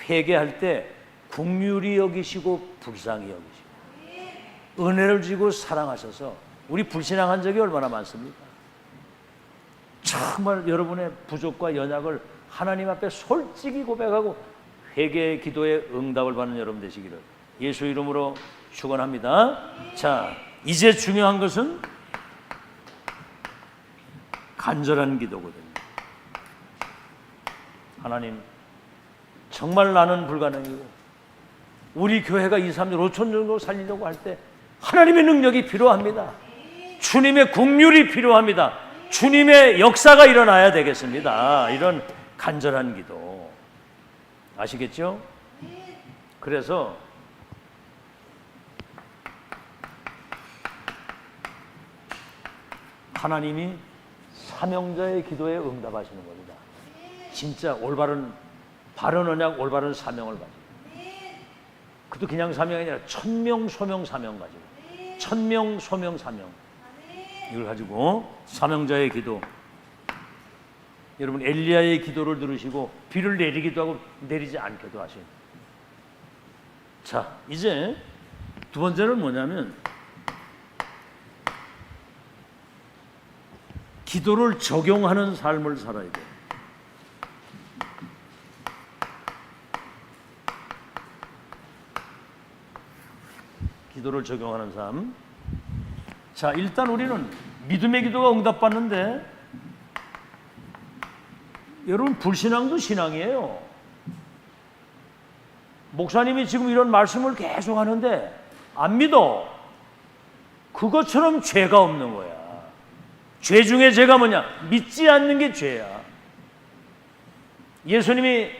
회개할 때 긍휼히 여기시고 불쌍히 여기시고 은혜를 주고 사랑하셔서, 우리 불신앙한 적이 얼마나 많습니까? 정말 여러분의 부족과 연약을 하나님 앞에 솔직히 고백하고 회개의 기도에 응답을 받는 여러분 되시기를 예수 이름으로 축원합니다. 자, 이제 중요한 것은 간절한 기도거든요. 하나님, 정말 나는 불가능이고 우리 교회가 2, 3년, 5천 정도 살리려고 할 때 하나님의 능력이 필요합니다. 주님의 긍휼이 필요합니다. 주님의 역사가 일어나야 되겠습니다. 이런 간절한 기도. 아시겠죠? 그래서 하나님이 사명자의 기도에 응답하시는 겁니다. 진짜 올바른 바른 언약, 올바른 사명을 가지고. 그것도 그냥 사명이 아니라 천명, 소명, 사명 가지고. 천명, 소명, 사명. 이걸 가지고 사명자의 기도. 여러분, 엘리야의 기도를 들으시고 비를 내리기도 하고 내리지 않게도 하신. 자, 이제 두 번째는 뭐냐면 기도를 적용하는 삶을 살아야 돼요. 기도를 적용하는 삶. 자, 일단 우리는 믿음의 기도가 응답받는데, 여러분, 불신앙도 신앙이에요. 목사님이 지금 이런 말씀을 계속 하는데 안 믿어. 그것처럼 죄가 없는 거야. 죄 중에 죄가 뭐냐? 믿지 않는 게 죄야. 예수님이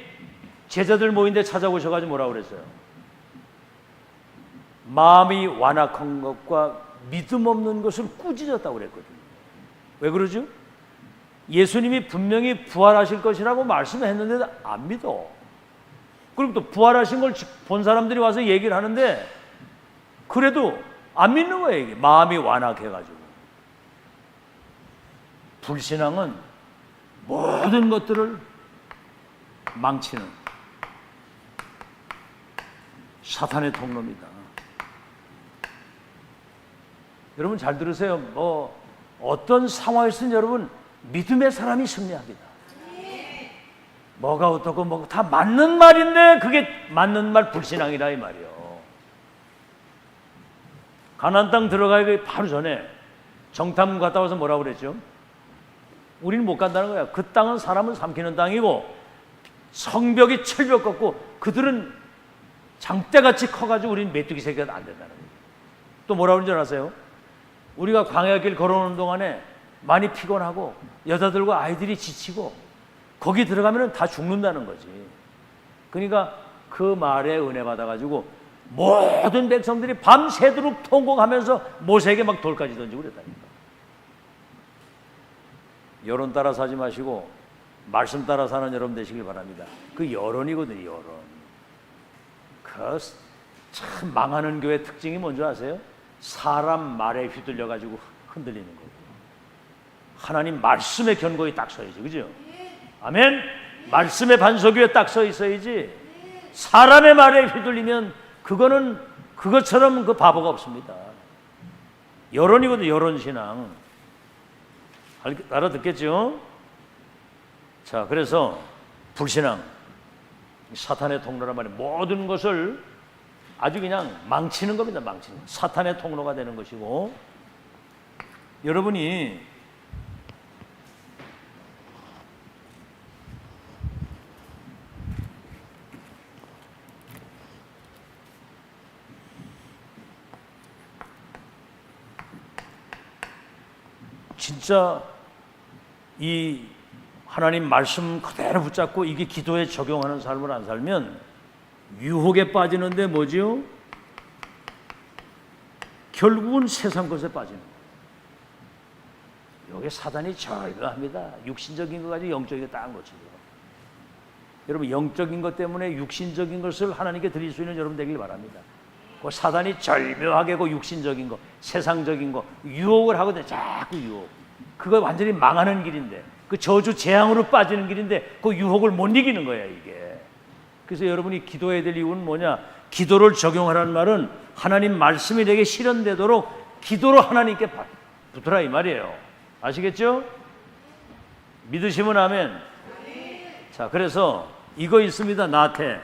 제자들 모인데 찾아오셔가지고 뭐라고 그랬어요? 마음이 완악한 것과 믿음 없는 것을 꾸짖었다고 그랬거든요. 왜 그러죠? 예수님이 분명히 부활하실 것이라고 말씀했는데도 안 믿어. 그리고 또 부활하신 걸 본 사람들이 와서 얘기를 하는데 그래도 안 믿는 거예요. 이게 마음이 완악해가지고. 불신앙은 모든 것들을 망치는 사탄의 통로입니다. 여러분 잘 들으세요. 어떤 상황에서는 여러분 믿음의 사람이 승리합니다. 뭐가 어떻고 뭐가 다 맞는 말인데 그게 맞는 말 불신앙이라 이 말이요. 가나안 땅 들어가기 바로 전에 정탐 갔다 와서 뭐라고 그랬죠? 우리는 못 간다는 거야. 그 땅은 사람을 삼키는 땅이고 성벽이 철벽 같고 그들은 장대같이 커가지고 우리는 메뚜기 새끼가 안 된다는 거예요. 또 뭐라고 그러는지 아세요? 우리가 광야길 걸어오는 동안에 많이 피곤하고 여자들과 아이들이 지치고 거기 들어가면 다 죽는다는 거지. 그러니까 그 말에 은혜 받아가지고 모든 백성들이 밤새도록 통곡하면서 모세에게 막 돌까지 던지고 그랬다니까. 여론 따라 사지 마시고 말씀 따라 사는 여러분 되시길 바랍니다. 그 여론이거든요. 여론. 그 참 망하는 교회 특징이 뭔지 아세요? 사람 말에 휘둘려가지고 흔들리는 거예요. 하나님 말씀의 견고히 딱 서야지. 그죠? 아멘? 말씀의 반석 위에 딱 서 있어야지. 사람의 말에 휘둘리면 그거는 그것처럼 그 바보가 없습니다. 여론이거든요. 여론신앙. 알아듣겠죠? 자, 그래서 불신앙, 사탄의 통로란 말이에요. 모든 것을 아주 그냥 망치는 겁니다. 망치는 것. 사탄의 통로가 되는 것이고, 여러분이 진짜 이 하나님 말씀 그대로 붙잡고 이게 기도에 적용하는 삶을 안 살면 유혹에 빠지는데 뭐지요? 결국은 세상 것에 빠지는 거예요. 여기 사단이 절묘합니다. 육신적인 거 가지고 영적인 거 딱 놓치죠. 여러분 영적인 것 때문에 육신적인 것을 하나님께 드릴 수 있는 여러분 되길 바랍니다. 그 사단이 절묘하게 그 육신적인 거, 세상적인 거 유혹을 하거든요. 자꾸 유혹. 그거 완전히 망하는 길인데, 그 저주 재앙으로 빠지는 길인데 그 유혹을 못 이기는 거야 이게. 그래서 여러분이 기도해야 될 이유는 뭐냐? 기도를 적용하라는 말은 하나님 말씀이 내게 실현되도록 기도로 하나님께 붙으라 이 말이에요. 아시겠죠? 믿으시면 아멘. 자, 그래서 이거 있습니다. 나태.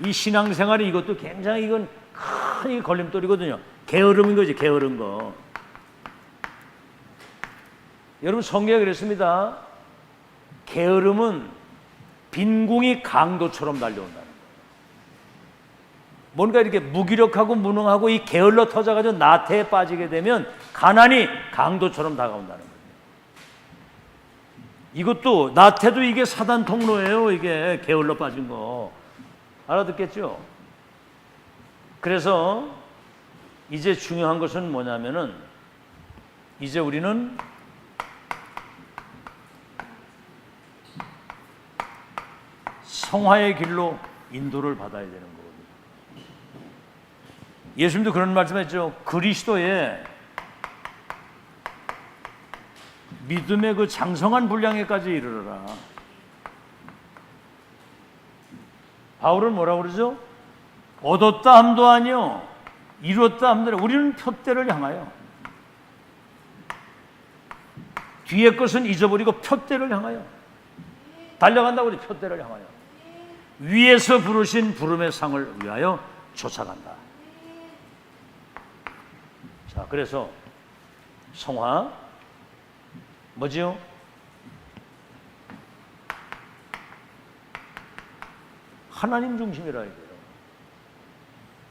이 신앙생활이 이것도 굉장히 이건 큰 걸림돌이거든요. 게으름인 거지, 게으른 거. 여러분 성경에 그랬습니다. 게으름은 빈궁이 강도처럼 달려온다는 거예요. 뭔가 이렇게 무기력하고 무능하고 이 게을러 터져가지고 나태에 빠지게 되면 가난이 강도처럼 다가온다는 거예요. 이것도 나태도 이게 사단 통로예요. 이게 게을러 빠진 거 알아듣겠죠? 그래서 이제 중요한 것은 뭐냐면은 이제 우리는 성화의 길로 인도를 받아야 되는 거거든요. 예수님도 그런 말씀했죠. 그리스도의 믿음의 그 장성한 분량에까지 이르러라. 바울은 뭐라고 그러죠? 얻었다 함도 아니요 이뤘다 함도 아니요 우리는 표대를 향하여, 뒤의 것은 잊어버리고 표대를 향하여 달려간다고 그래. 표대를 향하여 위에서 부르신 부름의 상을 위하여 쫓아간다. 자, 그래서 성화 뭐지요? 하나님 중심이라 이거예요.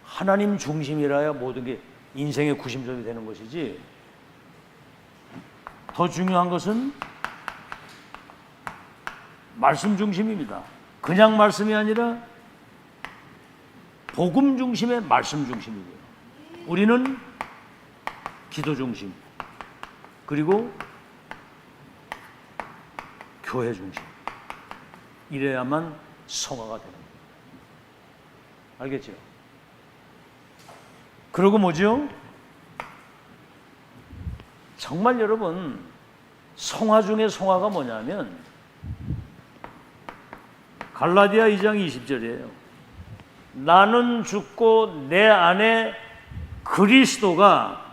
하나님 중심이라야 모든 게 인생의 구심점이 되는 것이지. 더 중요한 것은 말씀 중심입니다. 그냥 말씀이 아니라 복음 중심의 말씀 중심이고요. 우리는 기도 중심, 그리고 교회 중심. 이래야만 성화가 되는 거예요. 알겠죠? 그리고 뭐죠? 정말 여러분, 성화 중에 성화가 뭐냐면 갈라디아 2장 20절이에요. 나는 죽고 내 안에 그리스도가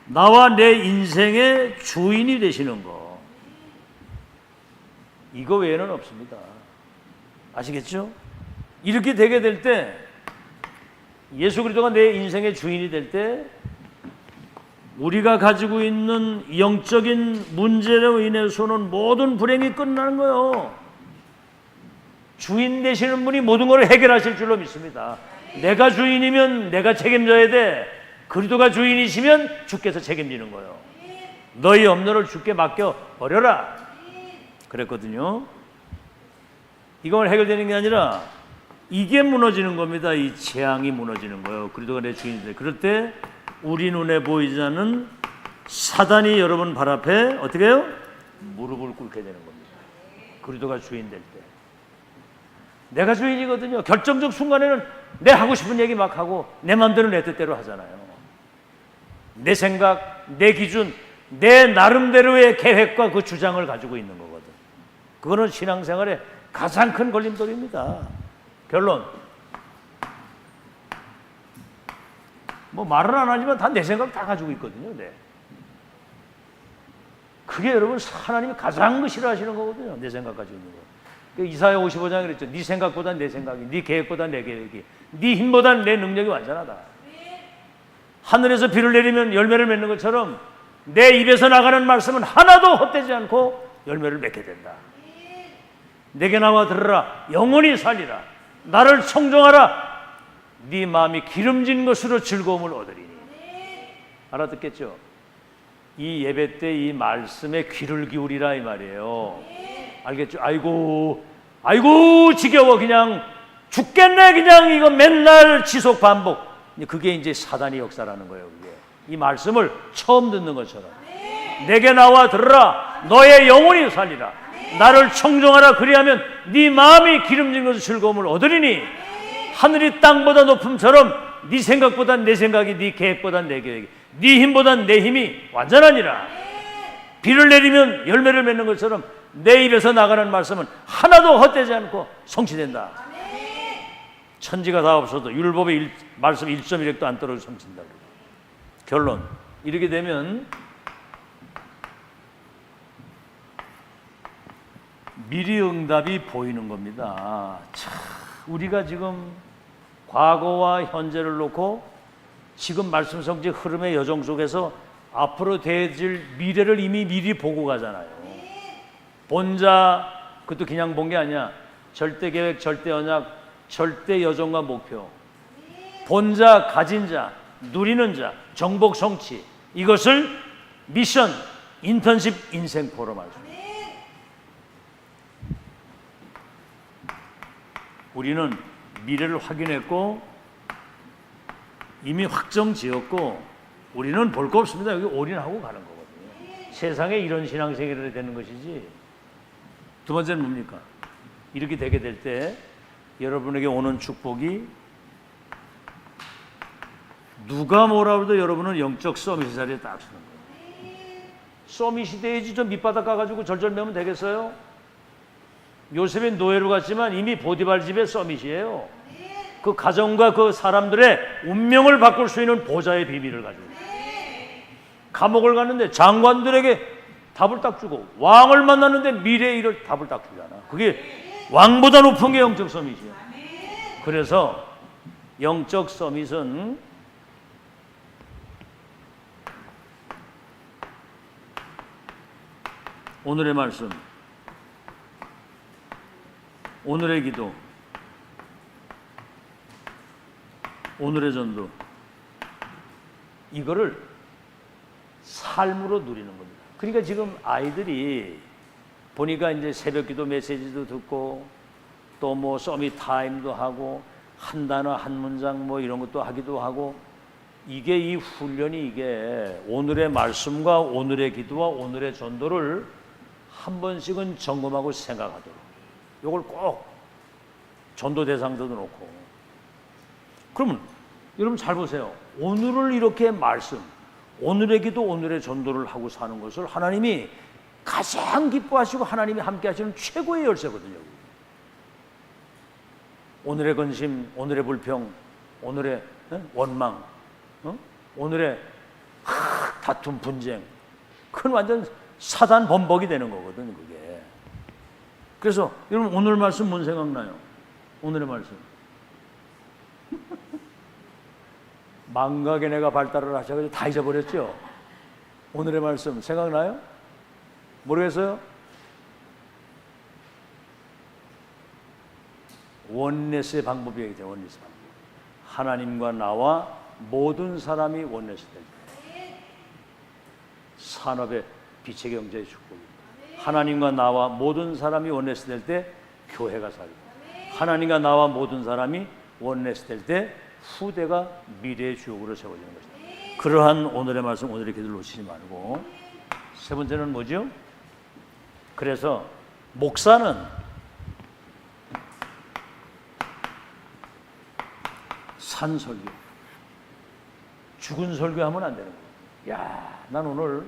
나와 내 인생의 주인이 되시는 거. 이거 외에는 없습니다. 아시겠죠? 이렇게 되게 될 때, 예수 그리스도가 내 인생의 주인이 될 때 우리가 가지고 있는 영적인 문제로 인해서는 모든 불행이 끝나는 거예요. 주인 되시는 분이 모든 걸 해결하실 줄로 믿습니다. 내가 주인이면 내가 책임져야 돼. 그리스도가 주인이시면 주께서 책임지는 거예요. 너희 염려를 주께 맡겨 버려라 그랬거든요. 이건 해결되는 게 아니라 이게 무너지는 겁니다. 이 재앙이 무너지는 거예요. 그리스도가 내 주인인데, 그럴 때 우리 눈에 보이지 않는 사단이 여러분 발 앞에 어떻게 해요? 무릎을 꿇게 되는 겁니다. 그리스도가 주인 될 때. 내가 주인이거든요. 결정적 순간에는 내 하고 싶은 얘기 막 하고 내 마음대로 내 뜻대로 하잖아요. 내 생각, 내 기준, 내 나름대로의 계획과 그 주장을 가지고 있는 거거든. 그거는 신앙생활의 가장 큰 걸림돌입니다. 결론. 뭐 말을 안 하지만 다 내 생각 다 가지고 있거든요. 네. 그게 여러분 하나님이 가장 싫어하시는 거거든요. 내 생각 가지고 있는 거. 이사야 55장에 그랬죠. 네 생각보다 내 생각이, 네 계획보다 내 계획이, 네 힘보다 내 능력이 완전하다. 하늘에서 비를 내리면 열매를 맺는 것처럼 내 입에서 나가는 말씀은 하나도 헛되지 않고 열매를 맺게 된다. 내게 나와 들으라. 영원히 살리라. 나를 청종하라. 네 마음이 기름진 것으로 즐거움을 얻으리니. 알아듣겠죠? 이 예배 때 이 말씀에 귀를 기울이라 이 말이에요. 알겠죠? 아이고 지겨워. 그냥 죽겠네. 그냥 이거 맨날 지속 반복. 그게 이제 사단의 역사라는 거예요. 그게. 이 말씀을 처음 듣는 것처럼. 내게 나와 들으라. 너의 영혼이 살리라. 나를 청종하라. 그리하면 네 마음이 기름진 것을 즐거움을 얻으리니. 하늘이 땅보다 높음처럼 네 생각보다 내 생각이, 네 계획보다 내 계획이, 네 힘보다 내 힘이 완전하니라. 비를 내리면 열매를 맺는 것처럼 내 입에서 나가는 말씀은 하나도 헛되지 않고 성취된다. 천지가 다 없어도 율법의 말씀 1.1획도 안 떨어져 성취된다. 결론, 이렇게 되면 미리 응답이 보이는 겁니다. 참, 우리가 지금 과거와 현재를 놓고 지금 말씀 성취 흐름의 여정 속에서 앞으로 되어질 미래를 이미 미리 보고 가잖아요. 본자, 그것도 그냥 본 게 아니야. 절대 계획, 절대 언약, 절대 여정과 목표. 본자, 가진 자, 누리는 자, 정복 성취. 이것을 미션, 인턴십, 인생포로 말합니다. 우리는 미래를 확인했고 이미 확정 지었고 우리는 볼 거 없습니다. 여기 올인하고 가는 거거든요. 세상에 이런 신앙생활이 되는 것이지. 두 번째는 뭡니까? 이렇게 되게 될 때 여러분에게 오는 축복이 누가 뭐라 해도 여러분은 영적 서밋 자리에 딱 서는 거예요. 서밋이 돼야지 좀 밑바닥 가가지고 절절 매면 되겠어요? 요셉은 노예로 갔지만 이미 보디발 집의 서밋이에요. 그 가정과 그 사람들의 운명을 바꿀 수 있는 보좌의 비밀을 가지고 감옥을 갔는데 장관들에게 답을 딱 주고 왕을 만났는데 미래의 일을 답을 딱 주잖아. 그게 왕보다 높은 게 영적 서밋이에요. 그래서 영적 서밋은 오늘의 말씀, 오늘의 기도, 오늘의 전도, 이거를 삶으로 누리는 겁니다. 그러니까 지금 아이들이 보니까 이제 새벽 기도 메시지도 듣고 또 뭐 서밋 타임도 하고 한 단어 한 문장 뭐 이런 것도 하기도 하고 이게 이 훈련이 이게 오늘의 말씀과 오늘의 기도와 오늘의 전도를 한 번씩은 점검하고 생각하도록 이걸 꼭 전도 대상자도 놓고 그러면 여러분 잘 보세요. 오늘을 이렇게 말씀 오늘의 기도 오늘의 전도를 하고 사는 것을 하나님이 가장 기뻐하시고 하나님이 함께 하시는 최고의 열쇠거든요. 오늘의 근심, 오늘의 불평, 오늘의 원망, 오늘의 다툼, 분쟁, 그건 완전 사단 범벅이 되는 거거든요. 그게. 그래서 여러분 오늘 말씀 뭔 생각나요? 오늘의 말씀 망각의 내가 발달을 하셔가지고 다 잊어버렸죠? 오늘의 말씀 생각나요? 모르겠어요? 원네스의 방법이 얘기죠. 원네스 방법. 하나님과 나와 모든 사람이 원네스 될 때 산업의 빛의 경제의 축복입니다. 하나님과 나와 모든 사람이 원네스 될 때 교회가 살고 하나님과 나와 모든 사람이 원네스 될 때 후대가 미래의 주역으로 세워지는 것입니다. 그러한 오늘의 말씀, 오늘의 기도를 놓치지 말고 세 번째는 뭐죠? 그래서 목사는 산 설교, 죽은 설교하면 안 되는 거예요. 야, 난 오늘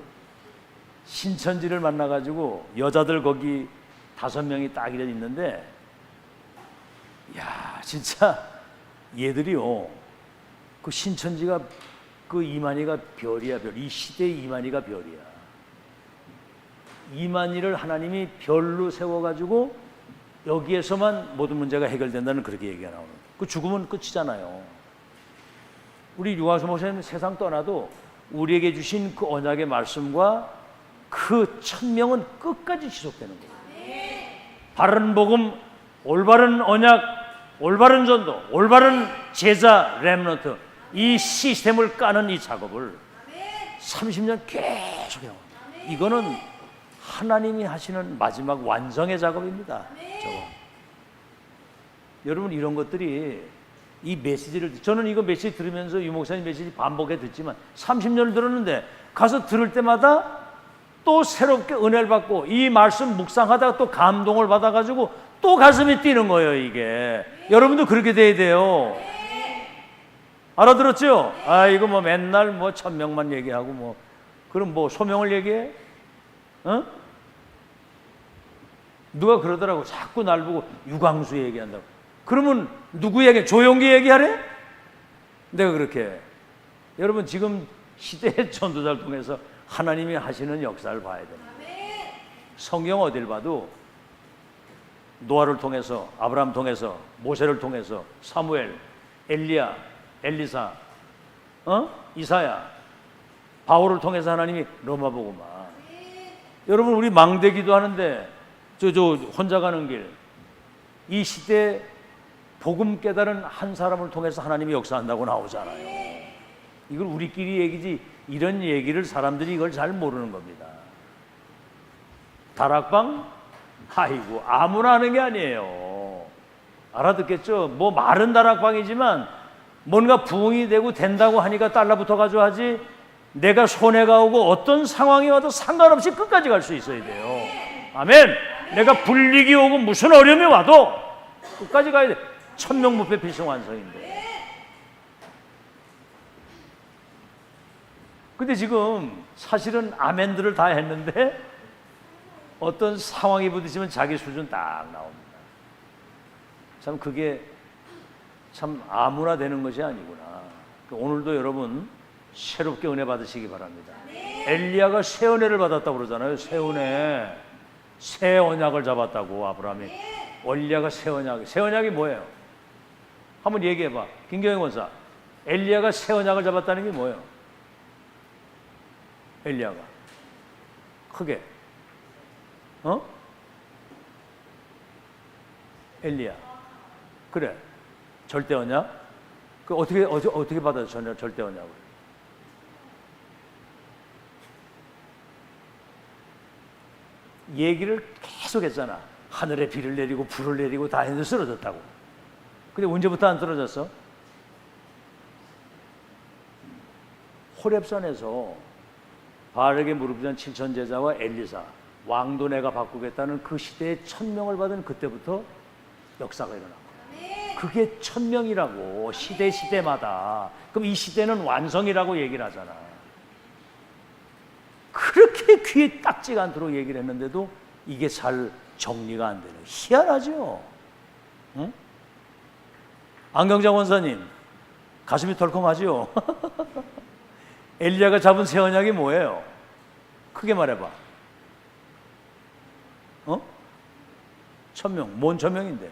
신천지를 만나가지고 여자들 거기 5명이 딱 이래 있는데, 야, 진짜 얘들이요, 그 신천지가 그 이만희가 별이야, 별. 이 시대의 이만희가 별이야. 이만희를 하나님이 별로 세워가지고 여기에서만 모든 문제가 해결된다는 그렇게 얘기가 나오는. 그 죽으면 끝이잖아요. 우리 유아수 목사님 세상 떠나도 우리에게 주신 그 언약의 말씀과 그 천명은 끝까지 지속되는 거예요. 바른 복음, 올바른 언약, 올바른 전도, 올바른 제자 렘넌트, 이 시스템을 까는 이 작업을 30년 계속 해요. 이거는 하나님이 하시는 마지막 완성의 작업입니다. 저거. 여러분 이런 것들이 이 메시지를 저는 이거 메시지 들으면서 유 목사님 메시지 반복해 듣지만 30년을 들었는데 가서 들을 때마다 또 새롭게 은혜를 받고 이 말씀 묵상하다가 또 감동을 받아가지고 또 가슴이 뛰는 거예요. 이게 여러분도 그렇게 돼야 돼요. 알아들었죠? 아, 이거 뭐 맨날 뭐 천명만 얘기하고 뭐, 그럼 뭐 소명을 얘기해? 어? 누가 그러더라고. 자꾸 날 보고 유광수 얘기한다고. 그러면 누구 얘기? 조용기 얘기하래? 내가 그렇게 해. 여러분, 지금 시대의 전도자를 통해서 하나님이 하시는 역사를 봐야 됩니다. 성경 어딜 봐도 노아를 통해서, 아브라함 통해서, 모세를 통해서, 사무엘, 엘리야, 엘리사, 이사야, 바울을 통해서 하나님이 로마복음화. 여러분, 우리 망대기도 하는데 저 혼자 가는 길, 이 시대 복음 깨달은 한 사람을 통해서 하나님이 역사한다고 나오잖아요. 이걸 우리끼리 얘기지, 이런 얘기를 사람들이 이걸 잘 모르는 겁니다. 다락방? 아이고, 아무나 하는 게 아니에요. 알아듣겠죠? 뭐 말은 다락방이지만 뭔가 부흥이 되고 된다고 하니까 달러부터 가져하지, 내가 손해가 오고 어떤 상황이 와도 상관없이 끝까지 갈 수 있어야 돼요. 아멘. 내가 불리기 오고 무슨 어려움이 와도 끝까지 가야 돼. 천명무패 필승완성인데. 근데 지금 사실은 아멘들을 다 했는데 어떤 상황이 부딪히면 자기 수준 딱 나옵니다. 참 그게 참 아무나 되는 것이 아니구나. 오늘도 여러분 새롭게 은혜 받으시기 바랍니다. 엘리야가 새 은혜를 받았다고 그러잖아요. 새 은혜. 새 언약을 잡았다고 아브라함이. 엘리야가 새 언약. 새 언약이 뭐예요? 한번 얘기해봐. 김경영 권사. 엘리야가 새 언약을 잡았다는 게 뭐예요? 엘리야가 크게 엘리야. 그래. 절대 언약. 그 어떻게 받아요? 절대 언약을. 얘기를 계속 했잖아. 하늘에 비를 내리고 불을 내리고 다 했는데 쓰러졌다고. 근데 언제부터 안 떨어졌어? 호렙산에서 바알에게 무릎 꿇은 7천 제자와 엘리사, 왕도 내가 바꾸겠다는 그 시대에 1000명을 받은 그때부터 역사가 일어나고. 그게 1000명이라고. 시대마다. 그럼 이 시대는 완성이라고 얘기를 하잖아. 그렇게 귀에 딱지가 않도록 얘기를 했는데도 이게 잘 정리가 안 되는. 희한하죠? 응? 안경장 원사님, 가슴이 덜컹하죠? 엘리야가 잡은 새 언약이 뭐예요? 크게 말해봐. 1000명. 뭔 1000명인데?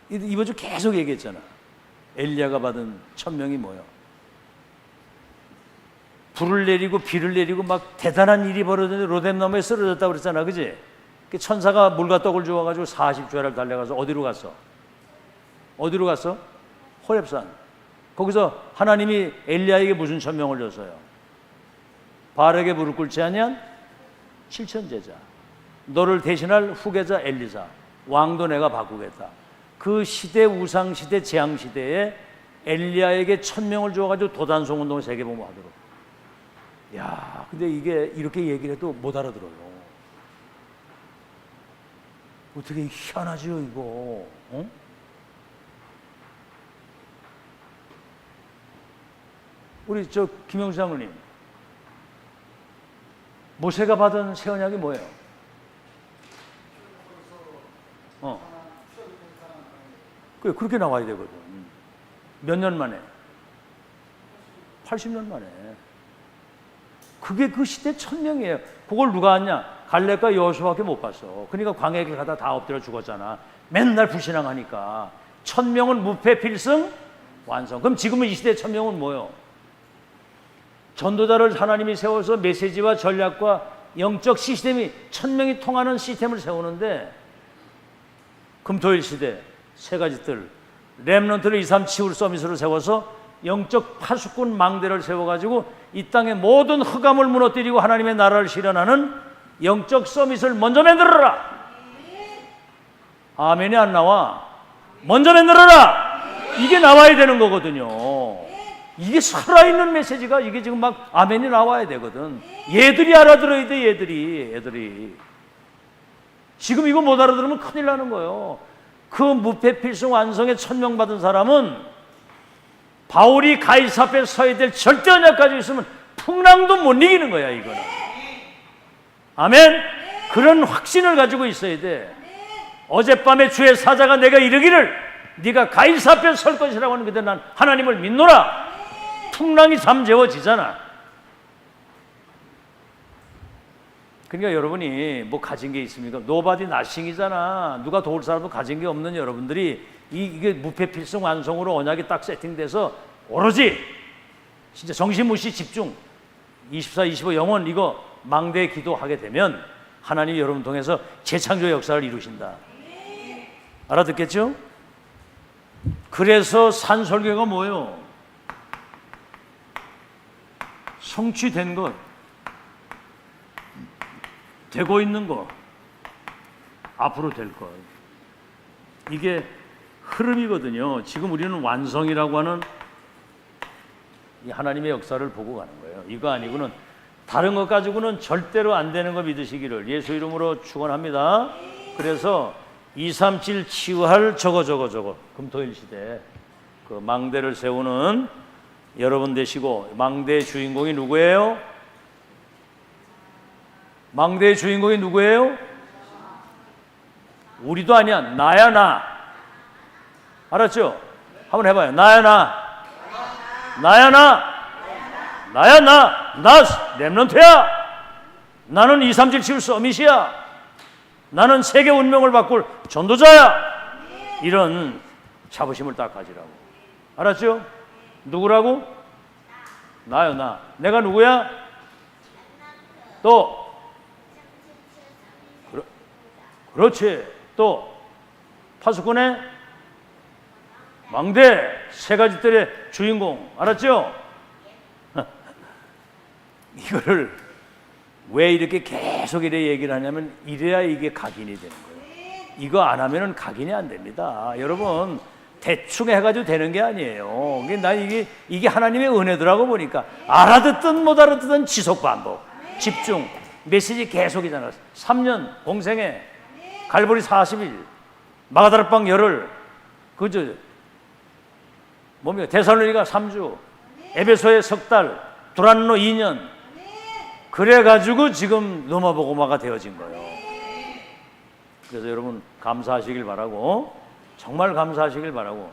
이번 주 계속 얘기했잖아. 엘리야가 받은 1000명이 뭐예요? 불을 내리고 비를 내리고 막 대단한 일이 벌어졌는데 로뎀나무에 쓰러졌다고 그랬잖아. 그지? 그 천사가 물과 떡을 주워가지고 40주야를 달려가서 어디로 갔어? 어디로 갔어? 호렙산. 거기서 하나님이 엘리야에게 무슨 천명을 줬어요? 바알에게 무릎 꿇지 아니한 7천 제자. 너를 대신할 후계자 엘리사. 왕도 내가 바꾸겠다. 그 시대, 우상 시대, 재앙 시대에 엘리야에게 1000명을 줘가지고 도단송 운동을 세계복음화하도록. 야, 근데 이게 이렇게 얘기를 해도 못 알아들어요. 어떻게 희한하죠, 이거? 우리 김영수 장로님, 모세가 받은 새 언약이 뭐예요? 그렇게 나와야 되거든. 몇 년 만에? 80년 만에. 그게 그 시대 1000명이에요. 그걸 누가 왔냐? 갈렙과 여호수아밖에 못 봤어. 그러니까 광야길 가다 다 엎드려 죽었잖아. 맨날 불신앙하니까. 1000명은 무패 필승 완성. 그럼 지금은 이 시대 1000명은 뭐예요? 전도자를 하나님이 세워서 메시지와 전략과 영적 시스템이 1000명이 통하는 시스템을 세우는데, 금토일 시대 세 가지 뜰, 렘넌트를 2, 3 치울 서밋으로 세워서 영적 파수꾼 망대를 세워가지고 이 땅의 모든 흑암을 무너뜨리고 하나님의 나라를 실현하는 영적 서밋을 먼저 만들어라. 아멘이 안 나와. 먼저 만들어라. 이게 나와야 되는 거거든요. 이게 살아있는 메시지가 이게 지금 막 아멘이 나와야 되거든. 얘들이 알아들어야 돼. 얘들이 지금 이거 못 알아들으면 큰일 나는 거예요. 그 무패 필승 완성의 천명받은 사람은 바울이 가이사 앞에 서야 될 절대 언약 가지고 있으면 풍랑도 못 이기는 거야, 이거는. 아멘. 그런 확신을 가지고 있어야 돼. 어젯밤에 주의 사자가 내가 이르기를 네가 가이사 앞에 설 것이라고 하는 그때 난 하나님을 믿노라. 풍랑이 잠재워지잖아. 그러니까 여러분이 뭐 가진 게 있습니까? 노바디 나싱이잖아. 누가 도울 사람도 가진 게 없는 여러분들이 이게 무패 필승 완성으로 언약이 딱 세팅돼서 오로지 진짜 정신무시 집중 24, 25 영원 이거 망대에 기도하게 되면 하나님이 여러분 통해서 재창조 역사를 이루신다. 알아듣겠죠? 그래서 산설교가 뭐예요? 성취된 것, 되고 있는 것, 앞으로 될 것. 이게 흐름이거든요. 지금 우리는 완성이라고 하는 이 하나님의 역사를 보고 가는 거예요. 이거 아니고는 다른 것 가지고는 절대로 안 되는 거 믿으시기를 예수 이름으로 축원합니다. 그래서 237 치유할 저거 금토일 시대 그 망대를 세우는 여러분 되시고, 망대의 주인공이 누구예요? 망대의 주인공이 누구예요? 우리도 아니야. 나야 나. 알았죠? 한번 해봐요. 나야 나. 나야 나. 나야 나. 나 렘넌트야. 나는 237 서밋이야. 나는 세계 운명을 바꿀 전도자야. 이런 자부심을 딱 가지라고. 알았죠? 누구라고? 나요, 나. 내가 누구야? 또 그렇지. 또 파수꾼의 망대 세 가지 뜰의 주인공. 알았죠? 이거를 왜 이렇게 계속 이래 얘기를 하냐면 이래야 이게 각인이 되는 거예요. 이거 안 하면은 각인이 안 됩니다. 여러분 대충 해가지고 되는 게 아니에요. 난 이게 하나님의 은혜더라고 보니까 알아듣든 못 알아듣든 지속 반복, 집중, 메시지 계속이잖아. 3년 공생애, 갈보리 40일, 마가다락방 열흘, 그죠? 뭡니까? 데살로니가 3주, 에베소에 석 달, 두란노 2년. 그래가지고 지금 로마복음화가 되어진 거예요. 그래서 여러분 감사하시길 바라고, 정말 감사하시길 바라고,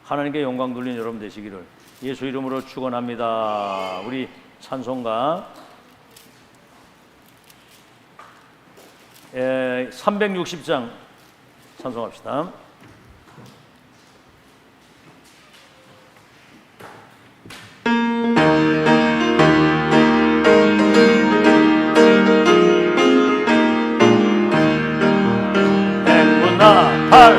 하나님께 영광 돌린 여러분 되시기를 예수 이름으로 축원합니다. 우리 찬송가 360장 찬송합시다.